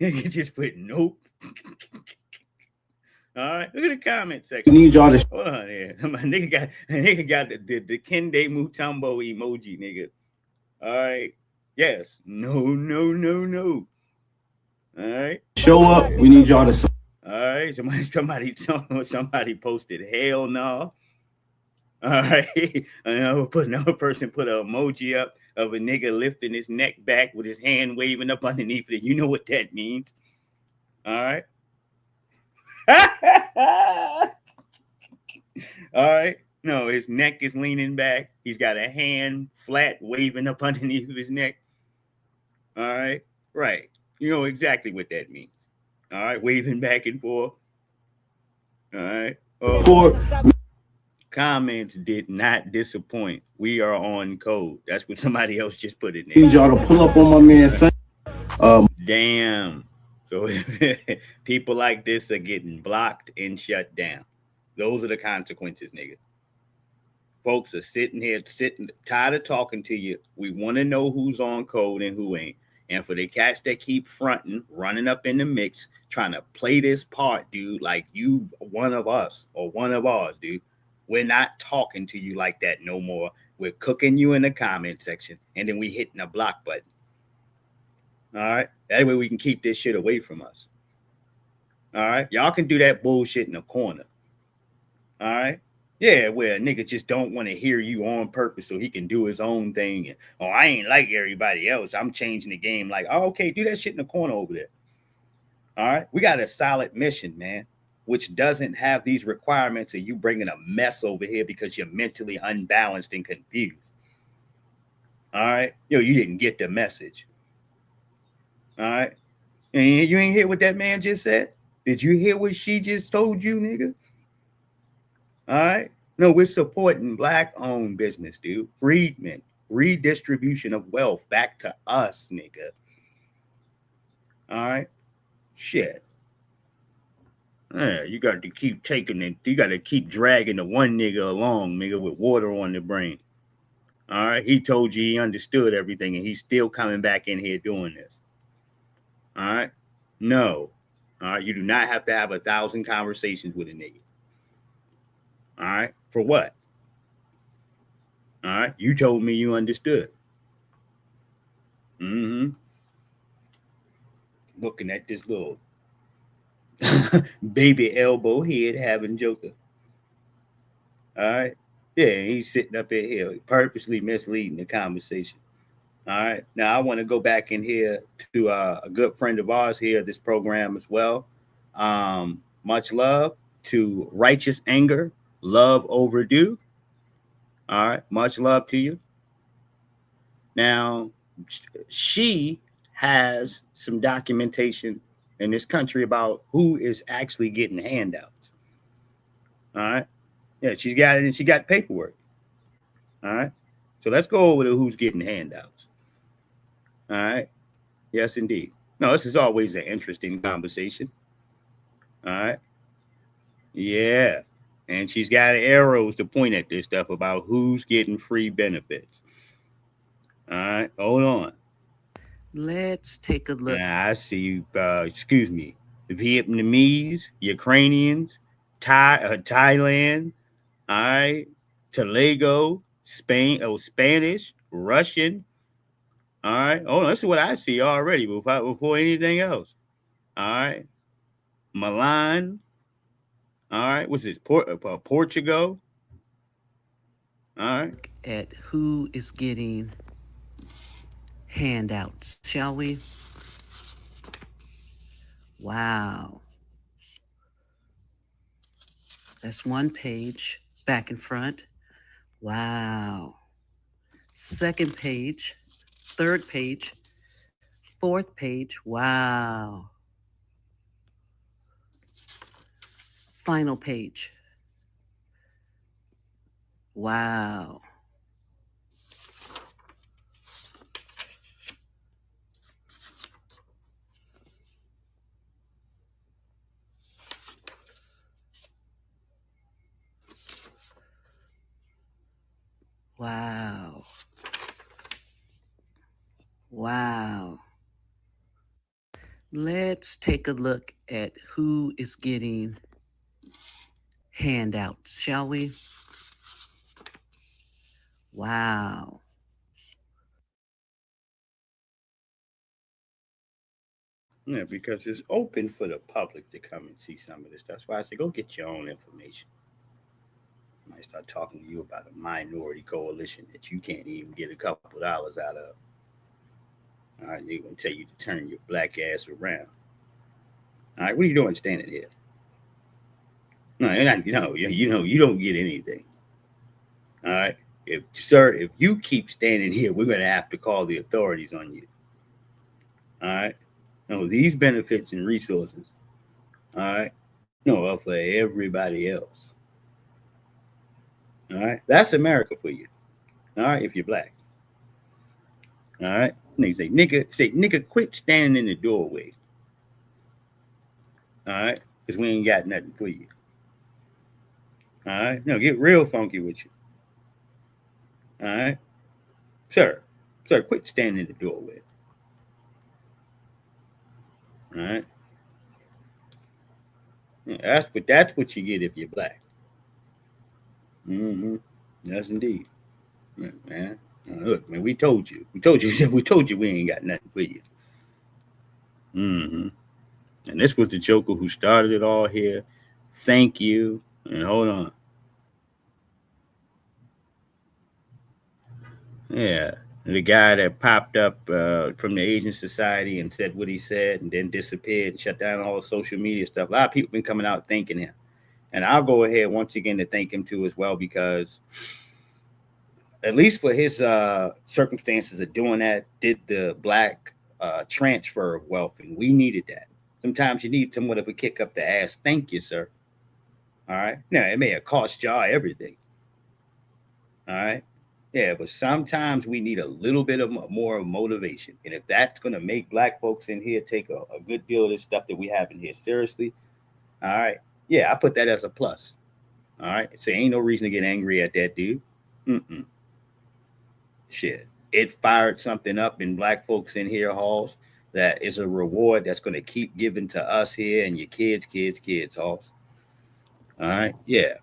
You just put nope. All right. Look at the comment section. We need y'all to. Hold on here. My nigga got the Kende Mutombo emoji, nigga. All right. Yes. No. All right. Show up. We need y'all to. All right. Somebody posted hell no. All right. Another person put an emoji up of a nigga lifting his neck back with his hand waving up underneath it. You know what that means. All right. All right. No, his neck is leaning back. He's got a hand flat waving up underneath his neck. All right. Right. You know exactly what that means. All right. Waving back and forth. All right. Comments did not disappoint. We are on code. That's what somebody else just put in there. Need y'all to pull up on my man. Damn. So people like this are getting blocked and shut down. Those are the consequences, nigga. Folks are sitting tired of talking to you. We want to know who's on code and who ain't. And for the cats that keep fronting, running up in the mix, trying to play this part, dude, like you one of us or one of ours, dude. We're not talking to you like that no more. We're cooking you in the comment section, and then we hitting the block button. All right. That way we can keep this shit away from us. All right. Y'all can do that bullshit in the corner. All right. Yeah, where a nigga just don't want to hear you on purpose so he can do his own thing. And, oh, I ain't like everybody else. I'm changing the game. Like, oh, okay, do that shit in the corner over there. All right. We got a solid mission, man, which doesn't have these requirements of you bringing a mess over here because you're mentally unbalanced and confused. All right. Yo, you didn't get the message. All right. And you ain't hear what that man just said? Did you hear what she just told you, nigga? All right. No, we're supporting Black-owned business, dude. Freedmen, redistribution of wealth back to us, nigga. All right. Shit. Yeah, you got to keep taking it. You got to keep dragging the one nigga along, nigga, with water on the brain. All right. He told you he understood everything, and he's still coming back in here doing this. All right. No. All right. You do not have to have 1,000 conversations with a nigga. All right. For what? All right. You told me you understood. Mm-hmm. Looking at this little baby elbow head having joker. All right. Yeah, he's sitting up in here purposely misleading the conversation. All right. Now I want to go back in here to a good friend of ours here, this program as well. Much love to Righteous Anger, Love Overdue. All right. Much love to you. Now, she has some documentation in this country about who is actually getting handouts. All right. Yeah, she's got it and she got paperwork. All right. So let's go over to who's getting handouts. All right. Yes, indeed. No, this is always an interesting conversation. All right. Yeah. And she's got arrows to point at this stuff about who's getting free benefits. All right. Hold on. Let's take a look. I see you. Excuse me. Vietnamese, Ukrainians, Thailand. All right. Toledo, Spanish, Russian. All right. Oh, that's what I see already before anything else. All right. Milan. All right. What's this? Portugal. All right. At who is getting handouts, shall we? Wow. That's one page, back and front. Wow. Second page, third page, fourth page. Wow. Final page. Wow. Wow. Wow. Let's take a look at who is getting handouts, shall we? Wow. Yeah, because it's open for the public to come and see some of this stuff. That's why I say go get your own information. I might start talking to you about a minority coalition that you can't even get a couple dollars out of. All right, they're gonna tell you to turn your black ass around. All right, what are you doing standing here? No, you're not. You don't get anything. All right, if you keep standing here, we're gonna have to call the authorities on you. All right. No, these benefits and resources, all right, are for everybody else. All right, that's America for you. All right, if you're black. All right, nigga say nigga, quit standing in the doorway. All right, because we ain't got nothing for you. All right, no, get real funky with you. All right, sir, quit standing in the doorway. All right. Yeah, that's what you get if you're black. Mm-hmm. Yes, indeed. Yeah, man. Look, man, we told you. We told you we ain't got nothing for you. Mm-hmm. And this was the Joker who started it all here. Thank you. And hold on. Yeah. The guy that popped up from the Asian Society and said what he said and then disappeared and shut down all the social media stuff. A lot of people been coming out thanking him. And I'll go ahead once again to thank him too as well, because at least for his circumstances of doing that, did the black transfer of wealth, and we needed that. Sometimes you need somewhat of a kick up the ass. Thank you, sir. All right. Now it may have cost y'all everything. All right. Yeah, but sometimes we need a little bit of more motivation, and if that's going to make black folks in here take a good deal of this stuff that we have in here seriously, all right. Yeah, I put that as a plus. All right. So ain't no reason to get angry at that dude. Mm-mm. Shit. It fired something up in black folks in here halls that is a reward that's going to keep giving to us here and your kids, halls. All right. Yeah.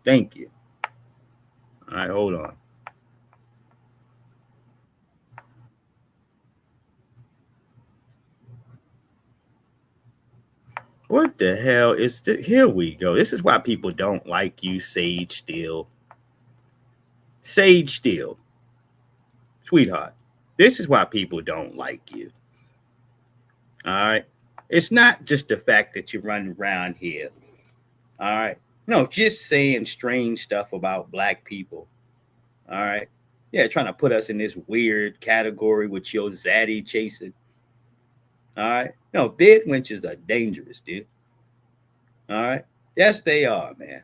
Thank you. All right. Hold on. What the hell is this? Here we go. This is why people don't like you, Sage Steele. Sage Steele. Sweetheart. This is why people don't like you. All right. It's not just the fact that you run around here. All right. No, just saying strange stuff about black people. All right. Yeah, trying to put us in this weird category with your zaddy chasing. All right. No, bed winches are dangerous, dude. All right. Yes, they are, man.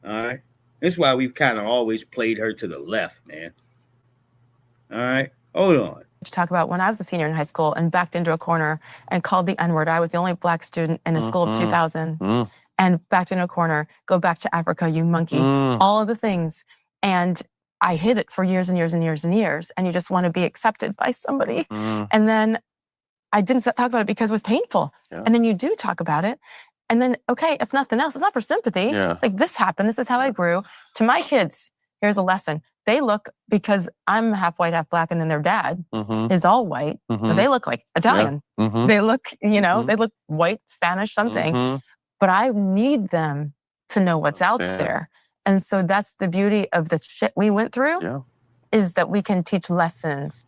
All right. That's why we've kind of always played her to the left, man. All right. Hold on. To talk about when I was a senior in high school and backed into a corner and called the N-word. I was the only black student in a school of 2,000 and backed into a corner, go back to Africa, you monkey, all of the things. And I hid it for years and years and years and years. And you just want to be accepted by somebody. And then I didn't talk about it because it was painful. Yeah. And then you do talk about it. And then, okay, if nothing else, it's not for sympathy. Yeah. It's like, this happened. This is how I grew. To my kids, here's a lesson. They look, because I'm half white, half black, and then their dad is all white. So they look like Italian. Yeah. They look, they look white, Spanish, something. But I need them to know what's out there. And so that's the beauty of the shit we went through, is that we can teach lessons.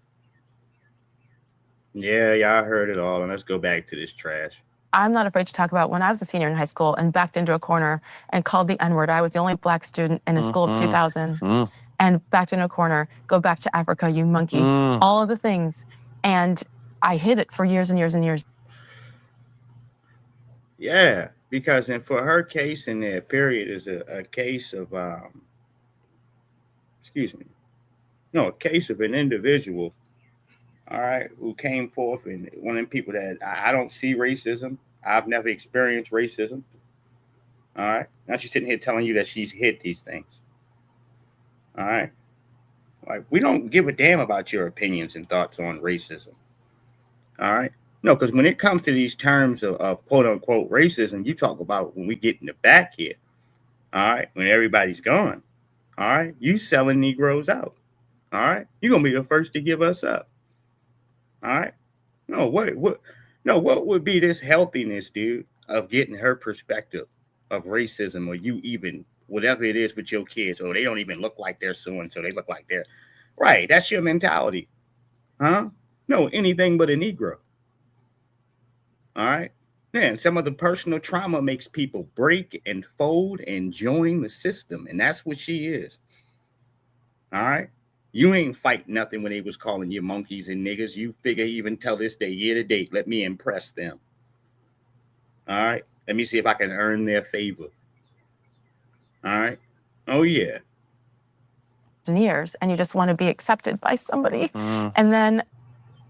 Yeah, I heard it all. And let's go back to this trash. I'm not afraid to talk about when I was a senior in high school and backed into a corner and called the N-word. I was the only black student in a school of 2,000 and backed into a corner, go back to Africa, you monkey, all of the things. And I hid it for years and years and years. Yeah, because for her case in there, period, is a case of, a case of an individual, all right, who came forth, and one of them people that I don't see racism. I've never experienced racism. All right. Now she's sitting here telling you that she's hid these things. All right. Like, we don't give a damn about your opinions and thoughts on racism. All right. No, because when it comes to these terms of quote unquote racism, you talk about when we get in the back here. All right. When everybody's gone. All right. You selling Negroes out. All right. You're going to be the first to give us up. All right. No, what would be this healthiness, dude, of getting her perspective of racism, or you even whatever it is with your kids, or they don't even look like they're so and so, they look like they're right. That's your mentality. Huh? No, anything but a Negro. All right. Man, some of the personal trauma makes people break and fold and join the system. And that's what she is. All right. You ain't fight nothing when they was calling you monkeys and niggas. You figure even tell this day, year to date, let me impress them. All right. Let me see if I can earn their favor. All right. Oh, yeah. Years, and you just want to be accepted by somebody. And then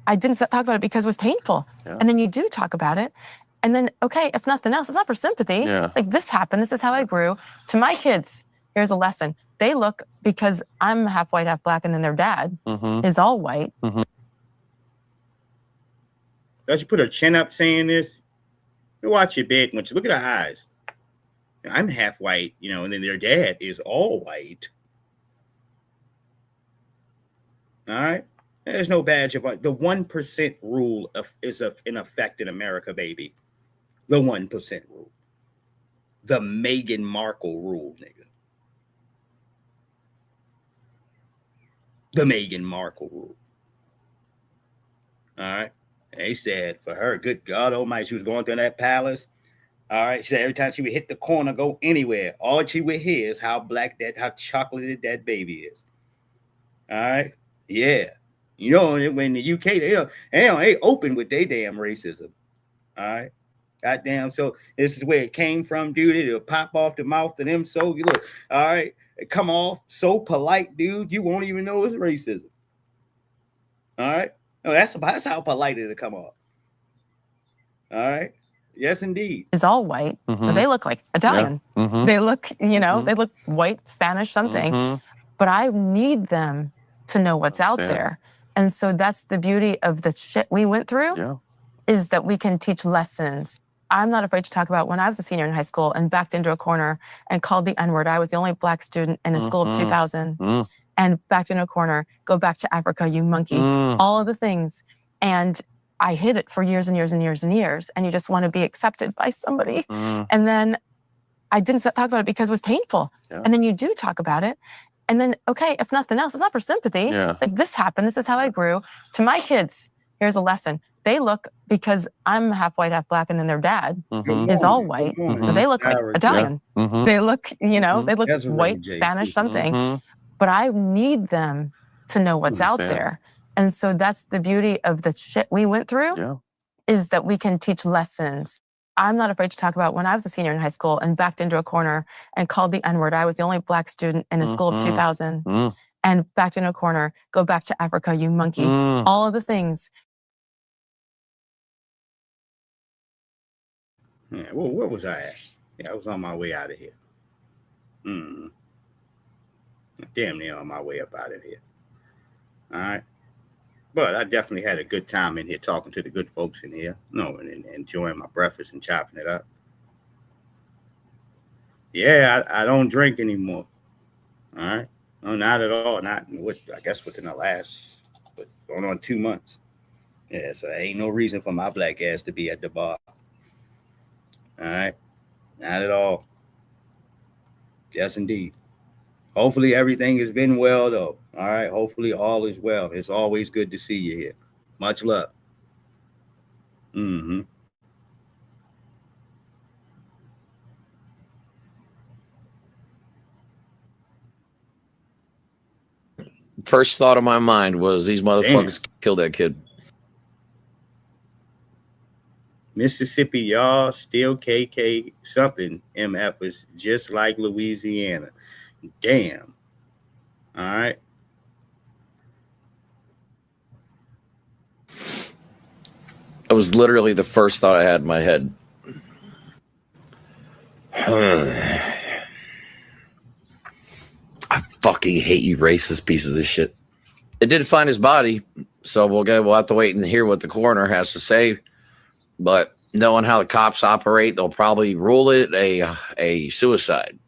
I didn't talk about it because it was painful. Yeah. And then you do talk about it. And then, okay, if nothing else, it's not for sympathy. Yeah. It's like, this happened. This is how I grew. To my kids, here's a lesson. They look, because I'm half white, half black, and then their dad is all white. Does she put her chin up saying this? You watch your bed when you look at her eyes. I'm half white, you know, and then their dad is all white. All right. There's no badge of the 1% rule is in effect in America, baby. The 1% rule. The Meghan Markle rule, nigga. The Meghan Markle rule. All right. They said for her, good God Almighty, she was going through that palace. All right. She said every time she would hit the corner, go anywhere, all she would hear is how chocolated that baby is. All right. Yeah. You know, when the UK, they open with their damn racism. All right. Goddamn. So this is where it came from, dude. It'll pop off the mouth of them. So you look, all right, it come off so polite, dude. You won't even know it's racism. All right. No, that's how polite it'll come off. All right. Yes, indeed. Is all white. So they look like Italian. Yeah. They look, you know, they look white, Spanish, something. But I need them to know what's out there. And so that's the beauty of the shit we went through, is that we can teach lessons. I'm not afraid to talk about when I was a senior in high school and backed into a corner and called the N-word. I was the only black student in a school of 2,000 and backed into a corner, go back to Africa, you monkey, all of the things. And I hid it for years and years and years and years. And you just want to be accepted by somebody. And then I didn't talk about it because it was painful. And then you do talk about it. And then, okay, if nothing else, it's not for sympathy. It's like, this happened. This is how I grew. To my kids, here's a lesson. They look, because I'm half white, half black, and then their dad is all white. So they look like Italian. They look, you know, they look white, Spanish, something. But I need them to know what's out there. And so that's the beauty of the shit we went through, is that we can teach lessons. I'm not afraid to talk about when I was a senior in high school and backed into a corner and called the N-word. I was the only black student in a school of 2,000 and backed into a corner, go back to Africa, you monkey, all of the things. Yeah, well, where was I at? Yeah, I was on my way out of here. Damn near on my way up out of here. All right. But I definitely had a good time in here talking to the good folks in here. No, and enjoying my breakfast and chopping it up. Yeah, I don't drink anymore. All right. No, not at all. Not I guess within the last, going on 2 months. Yeah, so ain't no reason for my black ass to be at the bar. All right. Not at all. Yes, indeed. Hopefully everything has been well, though. All right. Hopefully all is well. It's always good to see you here. Much love. First thought of my mind was these motherfuckers killed that kid. Mississippi, y'all still KK something. MF is just like Louisiana. Damn. All right. That was literally the first thought I had in my head. I fucking hate you racist pieces of shit. They did find his body, so we'll have to wait and hear what the coroner has to say. But knowing how the cops operate, they'll probably rule it a suicide.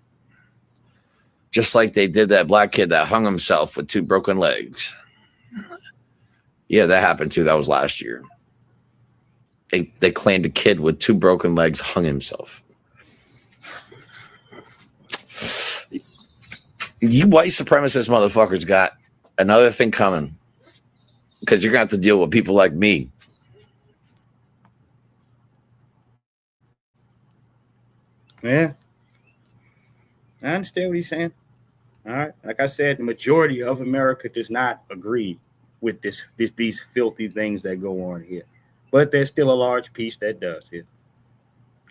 Just like they did that black kid that hung himself with 2 broken legs. Yeah, that happened too. That was last year. They claimed a kid with 2 broken legs hung himself. You white supremacist motherfuckers got another thing coming. Because you're going to have to deal with people like me. Yeah. I understand what he's saying. All right. Like I said, the majority of America does not agree with these filthy things that go on here. But there's still a large piece that does here.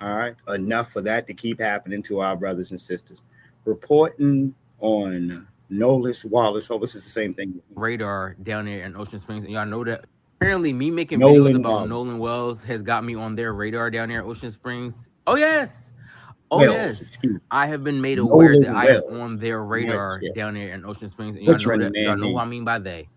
All right. Enough for that to keep happening to our brothers and sisters. Reporting on Nolis Wallace. Oh, this is the same thing. Radar down there in Ocean Springs. And y'all know that apparently me making Nolan videos about Wells. Nolan Wells has got me on their radar down there in Ocean Springs. Oh, yes. Oh, Wells, yes. excuse me. I have been made aware Nolan that I am Wells. on their radar Yeah. down there in Ocean Springs. And y'all Butchering know the that. Y'all man know what I name. mean by they.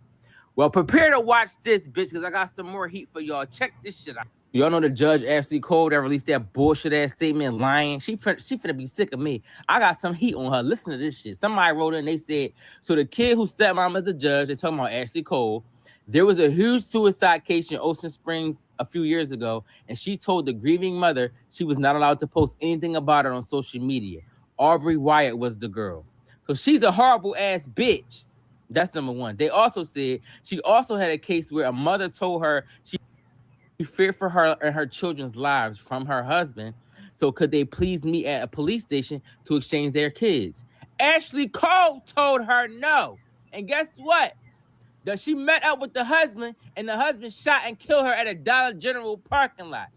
Well, prepare to watch this, bitch, because I got some more heat for y'all. Check this shit out. Y'all know the judge, Ashley Cole, that released that bullshit ass statement lying. She finna be sick of me. I got some heat on her. Listen to this shit. Somebody wrote in, they said, so the kid who stepmom is the judge, they talking about Ashley Cole. There was a huge suicide case in Ocean Springs a few years ago, and she told the grieving mother she was not allowed to post anything about it on social media. Aubrey Wyatt was the girl. So she's a horrible ass bitch. That's number one. They also said she also had a case where a mother told her she feared for her and her children's lives from her husband. So could they please meet at a police station to exchange their kids? Ashley Cole told her no. And guess what? That she met up with the husband and the husband shot and killed her at a Dollar General parking lot.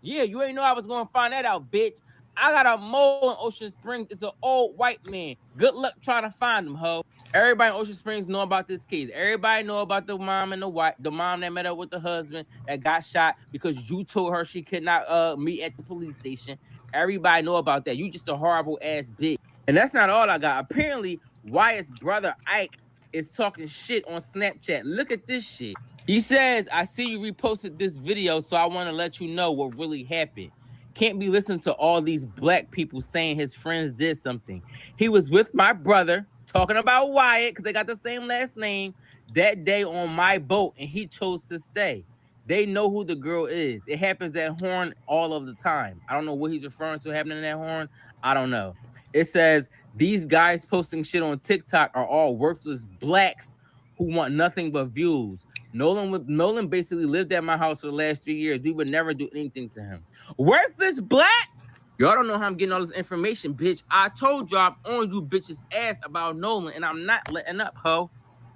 Yeah, you ain't know I was going to find that out, bitch. I got a mole in Ocean Springs. It's an old white man. Good luck trying to find him, ho. Everybody in Ocean Springs know about this case. Everybody know about the mom and the mom that met up with the husband that got shot because you told her she could not meet at the police station. Everybody know about that. You just a horrible ass bitch. And that's not all I got. Apparently, Wyatt's brother Ike is talking shit on Snapchat. Look at this shit. He says, I see you reposted this video, so I want to let you know what really happened. Can't be listening to all these black people saying his friends did something. He was with my brother, talking about Wyatt, because they got the same last name, that day on my boat, and he chose to stay. They know who the girl is. It happens at Horn all of the time. I don't know what he's referring to happening at Horn. I don't know. It says, these guys posting shit on TikTok are all worthless blacks who want nothing but views. Nolan basically lived at my house for the last 3 years. We would never do anything to him. Worthless blacks? Y'all don't know how I'm getting all this information, bitch. I told y'all I'm on you bitches' ass about Nolan, and I'm not letting up, ho.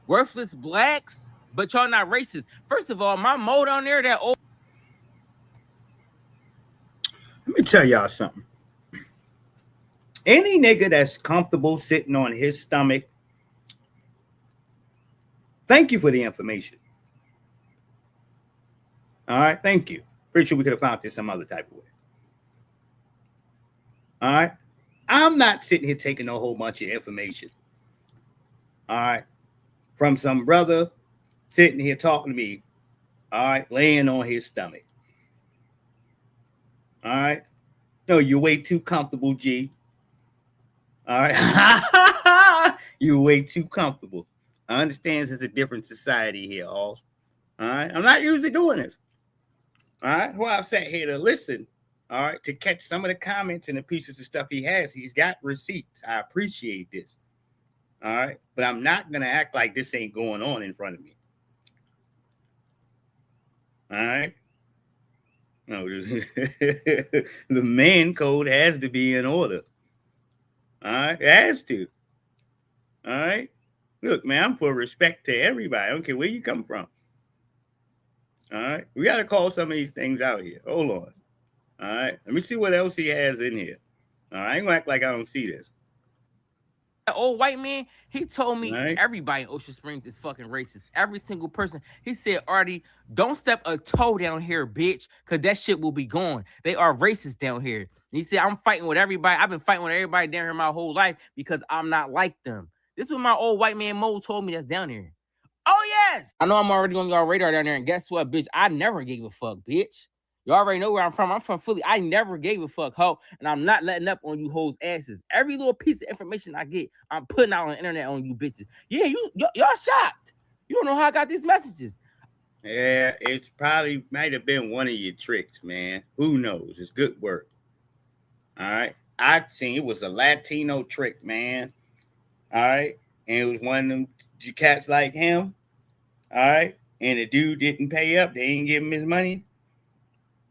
Worthless blacks? But y'all not racist. First of all, my mode on there, that old... Let me tell y'all something. Any nigga that's comfortable sitting on his stomach, thank you for the information. All right, thank you. Pretty sure we could have found this some other type of way. All right. I'm not sitting here taking a whole bunch of information. All right. From some brother sitting here talking to me. All right. Laying on his stomach. All right. No, you're way too comfortable, G. All right. You're way too comfortable. I understand this is a different society here, all right. I'm not usually doing this. All right. Well, I've sat here to listen. All right, to catch some of the comments and the pieces of stuff he has. He's got receipts. I appreciate this. All right, but I'm not going to act like this ain't going on in front of me. All right. No, the man code has to be in order. All right, it has to. All right. Look, man, I'm for respect to everybody. I don't care where you come from. All right, we got to call some of these things out here. Hold on. All right, let me see what else he has in here. All right, I ain't gonna act like I don't see this. That old white man, he told me everybody in Ocean Springs is fucking racist. Every single person. He said, Artie, don't step a toe down here, bitch, because that shit will be gone. They are racist down here. And he said, I'm fighting with everybody. I've been fighting with everybody down here my whole life because I'm not like them. This is what my old white man Mo told me that's down here. Oh, yes. I know I'm already on y'all radar down there, and guess what, bitch? I never gave a fuck, bitch. You already know where I'm from. I'm from Philly. I never gave a fuck, ho. And I'm not letting up on you hoes' asses. Every little piece of information I get, I'm putting out on the internet on you bitches. Yeah, y'all shocked. You don't know how I got these messages. Yeah, it's probably might have been one of your tricks, man. Who knows? It's good work. All right. I seen it was a Latino trick, man. All right. And it was one of them cats like him. All right. And the dude didn't pay up. They didn't give him his money.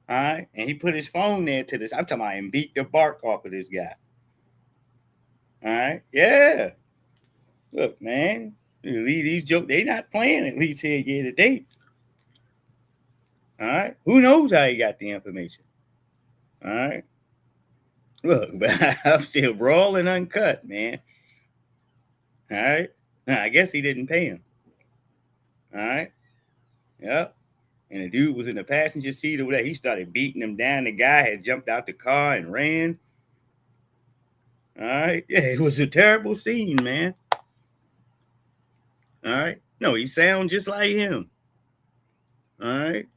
All right, and he put his phone there to this. I'm talking about him beat the bark off of this guy. All right, yeah. Look, man, these jokes, they not playing at least here today. All right, who knows how he got the information? All right, look, but I'm still Raw and Uncut, man. All right, now, I guess he didn't pay him. All right, yep. And the dude was in the passenger seat over there. He started beating him down. The guy had jumped out the car and ran. All right. Yeah, it was a terrible scene, man. All right. No, he sounds just like him. All right.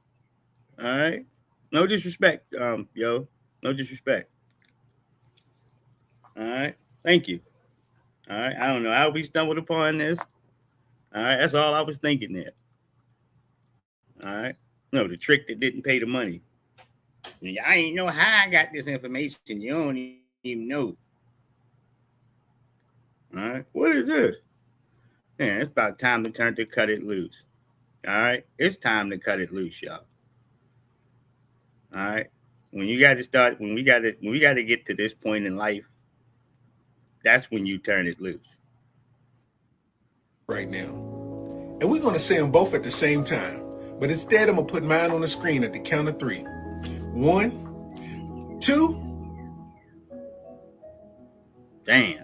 All right. No disrespect, yo. No disrespect. All right. Thank you. All right. I don't know how we stumbled upon this. All right. That's all I was thinking there. All right. No, the trick that didn't pay the money. I ain't know how I got this information. You don't even know. All right. What is this? Yeah, it's about time to cut it loose. All right. It's time to cut it loose, y'all. All right. When we got to get to this point in life, that's when you turn it loose. Right now. And we're going to say them both at the same time. But instead, I'm going to put mine on the screen at the count of 3. 1, 2. Damn.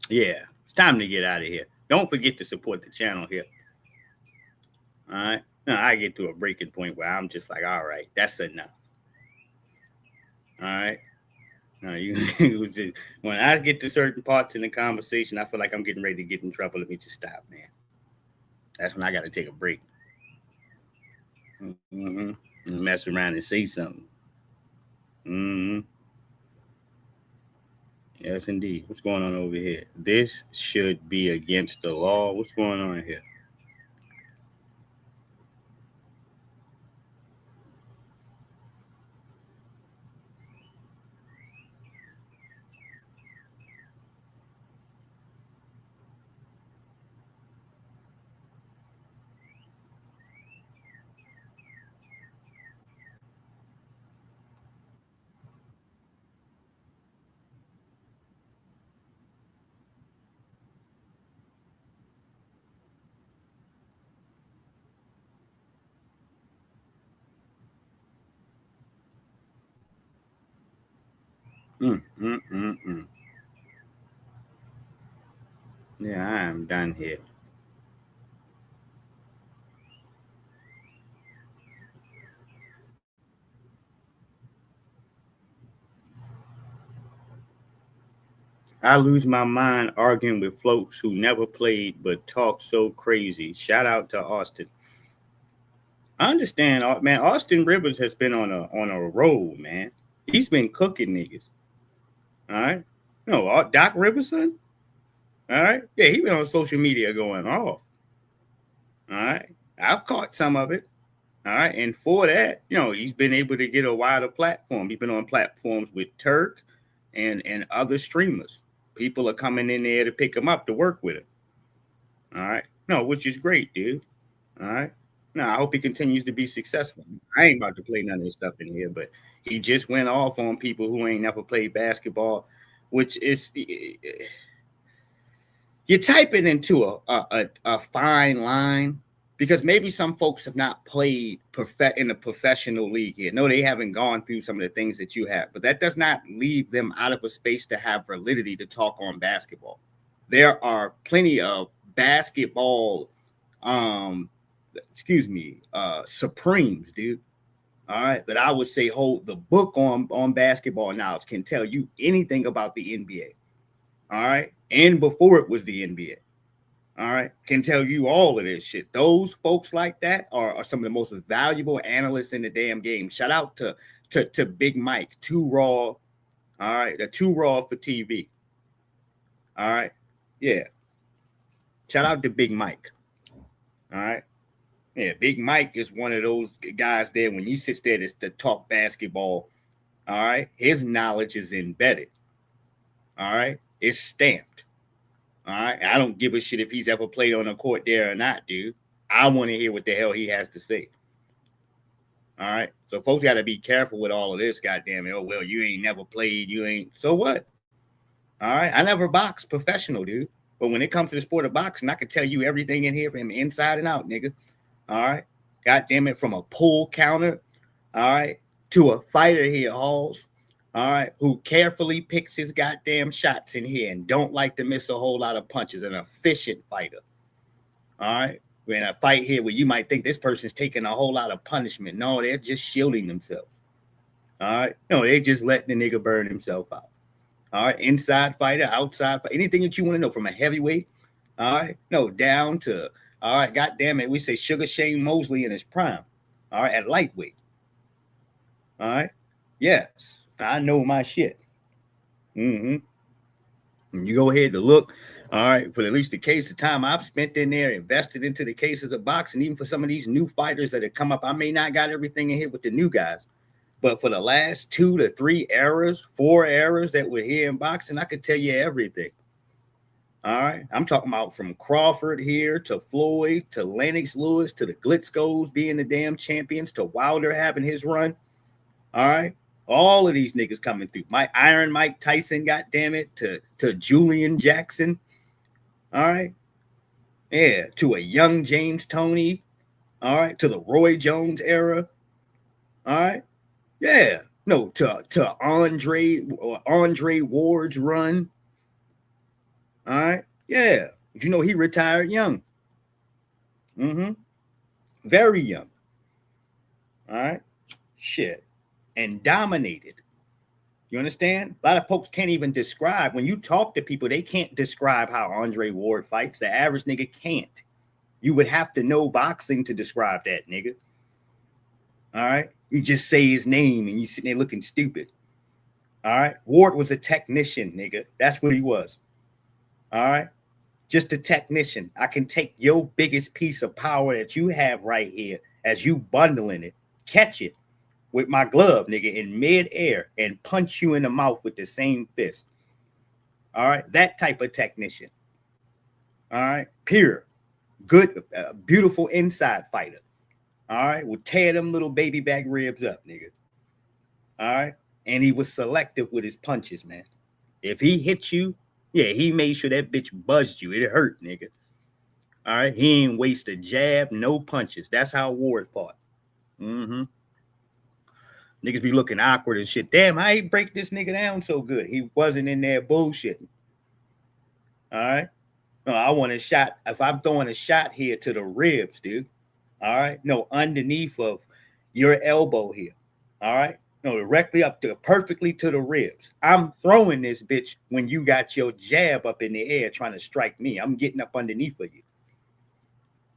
Yeah, it's time to get out of here. Don't forget to support the channel here. All right. Now I get to a breaking point where I'm just like, all right, that's enough. All right. No, when I get to certain parts in the conversation, I feel like I'm getting ready to get in trouble. Let me just stop, man. That's when I got to take a break. Mess around and say something. Yes, indeed. What's going on over here? This should be against the law. What's going on here? Yeah, I am done here. I lose my mind arguing with folks who never played but talk so crazy. Shout out to Austin. I understand, man. Austin Rivers has been on a roll, man. He's been cooking niggas. All right. No, Doc Riverson. All right. Yeah, he been on social media going off. All right. I've caught some of it. All right. And for that, he's been able to get a wider platform. He's been on platforms with Turk and other streamers. People are coming in there to pick him up to work with him. All right. No, which is great, dude. All right. No, I hope he continues to be successful. I ain't about to play none of this stuff in here, but he just went off on people who ain't never played basketball, which is you're typing into a fine line because maybe some folks have not played in a professional league here. No, they haven't gone through some of the things that you have, but that does not leave them out of a space to have validity to talk on basketball. There are plenty of basketball supremes, dude. All right, that I would say hold the book on basketball knowledge, can tell you anything about the NBA. All right, and before it was the NBA. All right, can tell you all of this shit. Those folks like that are some of the most valuable analysts in the damn game. Shout out to Big Mike, Too Raw. All right, the Too Raw for TV. All right, yeah. Shout out to Big Mike. All right. Yeah, Big Mike is one of those guys there. When he sits there to talk basketball, all right, his knowledge is embedded. All right, it's stamped. All right, I don't give a shit if he's ever played on a court there or not, dude. I want to hear what the hell he has to say. All right, so folks got to be careful with all of this. Goddamn it! Oh well, you ain't never played. You ain't. So what? All right, I never boxed professional, dude. But when it comes to the sport of boxing, I can tell you everything in here from inside and out, nigga. All right. God damn it. From a pull counter. All right. To a fighter here, Halls. all right, who carefully picks his goddamn shots in here and don't like to miss a whole lot of punches, an efficient fighter. All right. We're in a fight here where you might think this person's taking a whole lot of punishment. No, they're just shielding themselves. All right. No, they just letting the nigga burn himself out. All right. Inside fighter, outside fighter, anything that you want to know from a heavyweight. All right. No, down to, all right, God damn it. We say Sugar Shane Mosley in his prime. All right. At lightweight. All right. Yes. I know my shit. And you go ahead to look, all right, for at least the case of time I've spent in there, invested into the cases of boxing, even for some of these new fighters that have come up. I may not got everything in here with the new guys, but for the last 2 to 3 eras, 4 eras that were here in boxing, I could tell you everything. All right. I'm talking about from Crawford here to Floyd to Lennox Lewis to the Glitzkos being the damn champions to Wilder having his run. All right. All of these niggas coming through. Iron Mike Tyson, goddamn it, to Julian Jackson. All right. Yeah. To a young James Toney. All right. To the Roy Jones era. All right. Yeah. No, to Andre Ward's run. All right. Yeah. You know, he retired young. Very young. All right. Shit. And dominated. You understand? A lot of folks can't even describe. When you talk to people, they can't describe how Andre Ward fights. The average nigga can't. You would have to know boxing to describe that, nigga. All right? You just say his name and you sitting there looking stupid. All right? Ward was a technician, nigga. That's what he was. All right? Just a technician. I can take your biggest piece of power that you have right here as you bundling it, catch it with my glove, nigga, in midair and punch you in the mouth with the same fist. All right. That type of technician. All right. Pure, good, beautiful inside fighter. All right. Would tear them little baby back ribs up, nigga. All right. And he was selective with his punches, man. If he hit you, yeah, he made sure that bitch buzzed you. It hurt, nigga. All right. He ain't waste a jab, no punches. That's how Ward fought. Niggas be looking awkward and shit. Damn, how he break this nigga down so good? He wasn't in there bullshitting. All right. No, I want a shot. If I'm throwing a shot here to the ribs, dude. All right. No, underneath of your elbow here. All right. No, directly up to perfectly to the ribs. I'm throwing this bitch when you got your jab up in the air trying to strike me. I'm getting up underneath of you.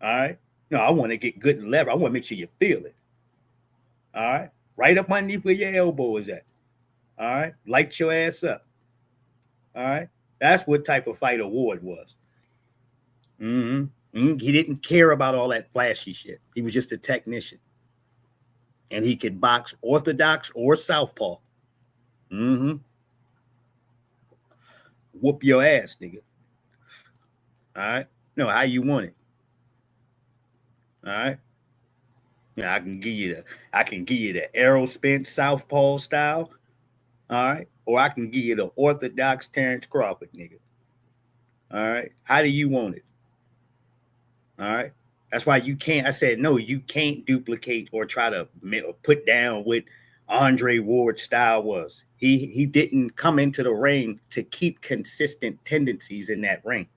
All right. No, I want to get good and lever. I want to make sure you feel it. All right. Right up underneath where your elbow is at. All right. Light your ass up. All right. That's what type of fighter Ward was. He didn't care about all that flashy shit. He was just a technician. And he could box orthodox or southpaw. Whoop your ass, nigga. All right. No, how you want it. All right. Yeah, I can give you the arrow spin southpaw style. All right. Or I can give you the orthodox Terrence Crawford, nigga. All right. How do you want it? All right. That's why you can't. I said, no, you can't duplicate or try to put down what Andre Ward's style was. He didn't come into the ring to keep consistent tendencies in that ring.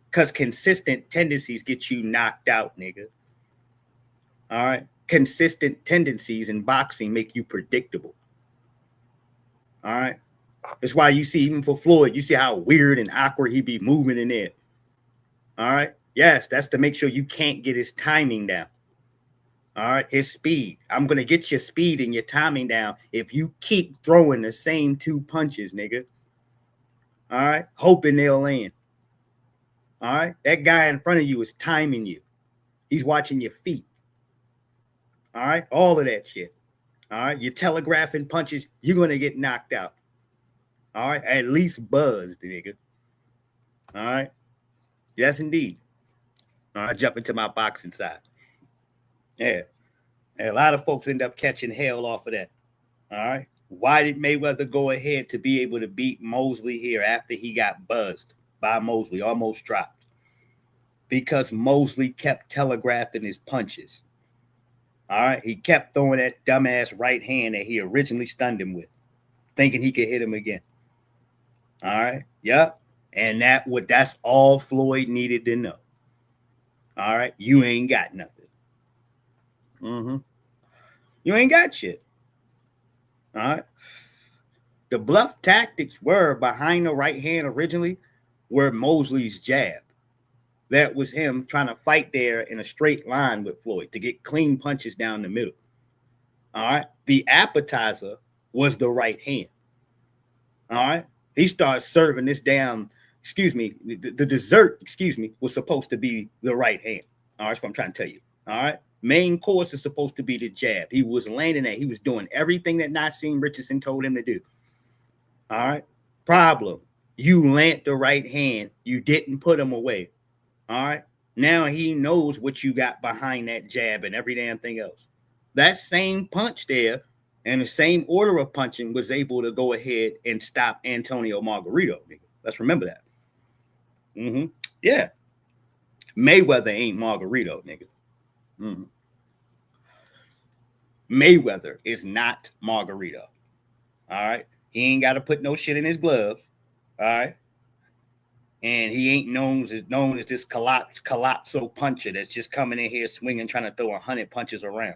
Because consistent tendencies get you knocked out, nigga. All right. Consistent tendencies in boxing make you predictable. All right. That's why you see, even for Floyd, you see how weird and awkward he be moving in there. All right. Yes, that's to make sure you can't get his timing down. All right. His speed. I'm going to get your speed and your timing down if you keep throwing the same 2 punches, nigga. All right. Hoping they'll land. All right. That guy in front of you is timing you. He's watching your feet. All right. All of that shit. All right. You're telegraphing punches. You're going to get knocked out. All right. At least buzzed, nigga. All right. Yes, indeed. All right. Jump into my boxing side. Yeah. And a lot of folks end up catching hell off of that. All right. Why did Mayweather go ahead to be able to beat Mosley here after he got buzzed by Mosley, almost dropped? Because Mosley kept telegraphing his punches. All right. He kept throwing that dumbass right hand that he originally stunned him with. thinking he could hit him again. All right. Yep. And that's all Floyd needed to know. All right. You ain't got nothing. You ain't got shit. All right. The bluff tactics were behind the right hand originally were Mosley's jab. That was him trying to fight there in a straight line with Floyd to get clean punches down the middle. All right. The appetizer was the right hand. All right. He started serving this damn, the dessert, was supposed to be the right hand. All right. That's what I'm trying to tell you. All right. Main course is supposed to be the jab. He was landing that. He was doing everything that Nassim Richardson told him to do. All right. Problem. You land the right hand. You didn't put him away. All right. Now he knows what you got behind that jab and every damn thing else. That same punch there and the same order of punching was able to go ahead and stop Antonio Margarito. Nigga. Let's remember that. Yeah. Mayweather ain't Margarito, nigga. Known is not Margarito. All right. He ain't got to put no shit in his glove. All right. And he ain't known as this collapso puncher that's just coming in here swinging, trying to throw 100 punches around.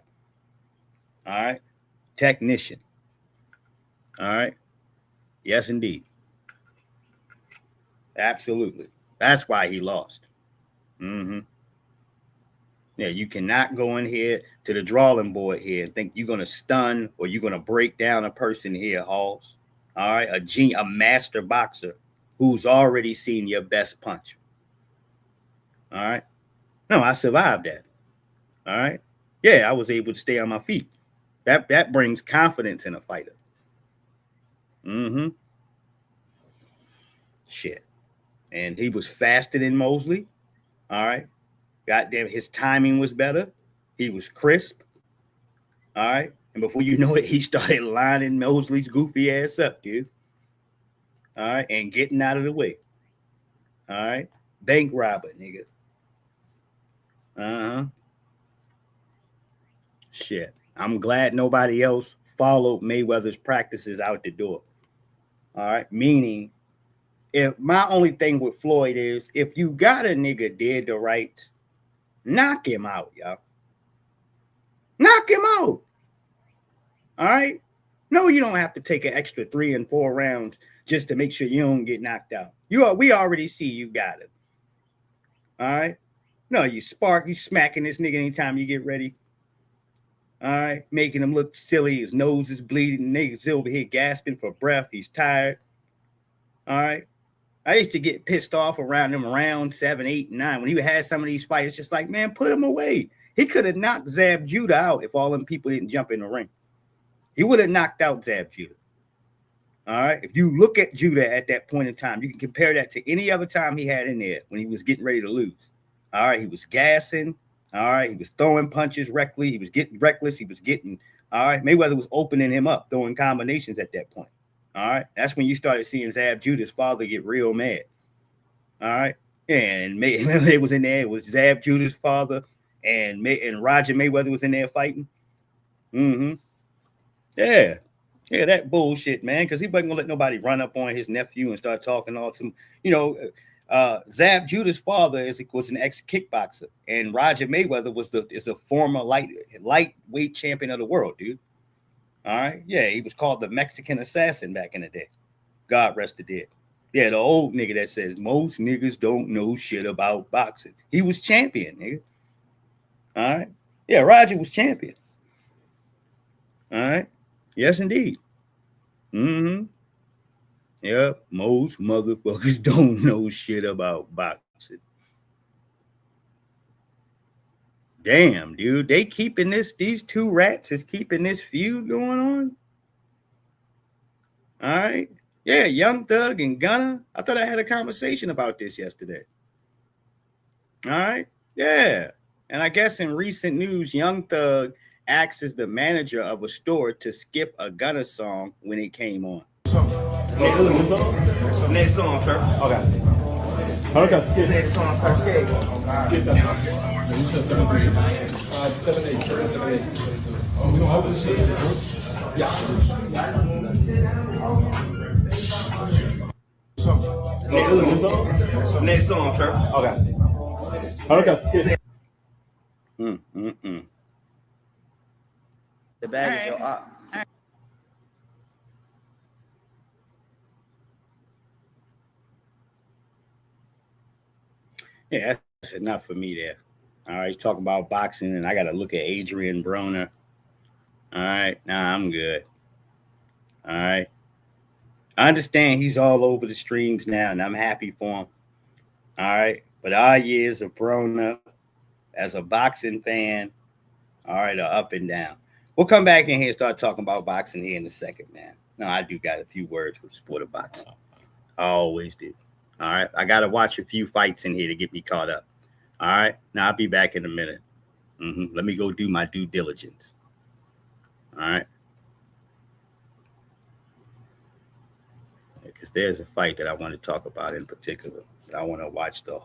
All right. Technician. All right. Yes, indeed. Absolutely. That's why he lost. Yeah, you cannot go in here to the drawing board here and think you're going to stun or you're going to break down a person here, Halls. All right. A master boxer who's already seen your best punch. All right. No, I survived that. All right. Yeah, I was able to stay on my feet. That brings confidence in a fighter. Shit. And he was faster than Mosley. All right. Goddamn, his timing was better. He was crisp. All right. And before you know it, he started lining Mosley's goofy ass up, dude. All right. And getting out of the way. All right. Bank robber, nigga. Shit. I'm glad nobody else followed Mayweather's practices out the door. All right. Meaning, if my only thing with Floyd is if you got a nigga dead to rights, knock him out, y'all. Knock him out. All right. No, you don't have to take an extra 3 and 4 rounds just to make sure you don't get knocked out. We already see you got it. All right. No, you smacking this nigga anytime you get ready. All right. Making him look silly. His nose is bleeding. Nigga's over here gasping for breath. He's tired. All right. I used to get pissed off around him around 7, 8, 9. When he had some of these fights, it's just like, man, put him away. He could have knocked Zab Judah out if all them people didn't jump in the ring. He would have knocked out Zab Judah. All right. If you look at Judah at that point in time, you can compare that to any other time he had in there when he was getting ready to lose. All right. He was gassing. All right. He was throwing punches recklessly. He was getting reckless. He was getting, all right. Mayweather was opening him up, throwing combinations at that point. All right. That's when you started seeing Zab Judah's father get real mad. All right. And it was in there. It was Zab Judah's father and Roger Mayweather was in there fighting. Yeah. Yeah, that bullshit, man. Because he wasn't gonna let nobody run up on his nephew and start talking all to him. Zab Judah's father was an ex-kickboxer, and Roger Mayweather is a former lightweight champion of the world, dude. All right. Yeah, he was called the Mexican assassin back in the day. God rest the dead. Yeah, the old nigga that says most niggas don't know shit about boxing. He was champion, nigga. All right. Yeah, Roger was champion. All right. Yes, indeed. Yeah, most motherfuckers don't know shit about boxing. Damn, dude, they keeping these two rats is keeping this feud going on. All right. Yeah, Young Thug and Gunna. I thought I had a conversation about this yesterday. All right. Yeah. And I guess in recent news, Young Thug acts as the manager of a store to skip a Gunna song when it came on. Next song, sir. Okay. Okay. Next song, sir. Skip that. You said 7-8. 7-8. Next song, sir. Okay. Okay, skip. The bag is your op. Yeah, that's enough for me there. All right, talk about boxing, and I got to look at Adrian Broner. All right, nah, I'm good. All right. I understand he's all over the streams now, and I'm happy for him. All right. But our years of Broner as a boxing fan, all right, are up and down. We'll come back in here and start talking about boxing here in a second, man. No, I do got a few words for the sport of boxing. I always do. All right. I got to watch a few fights in here to get me caught up. All right. Now I'll be back in a minute. Let me go do my due diligence. All right. Because there's a fight that I want to talk about in particular. I want to watch the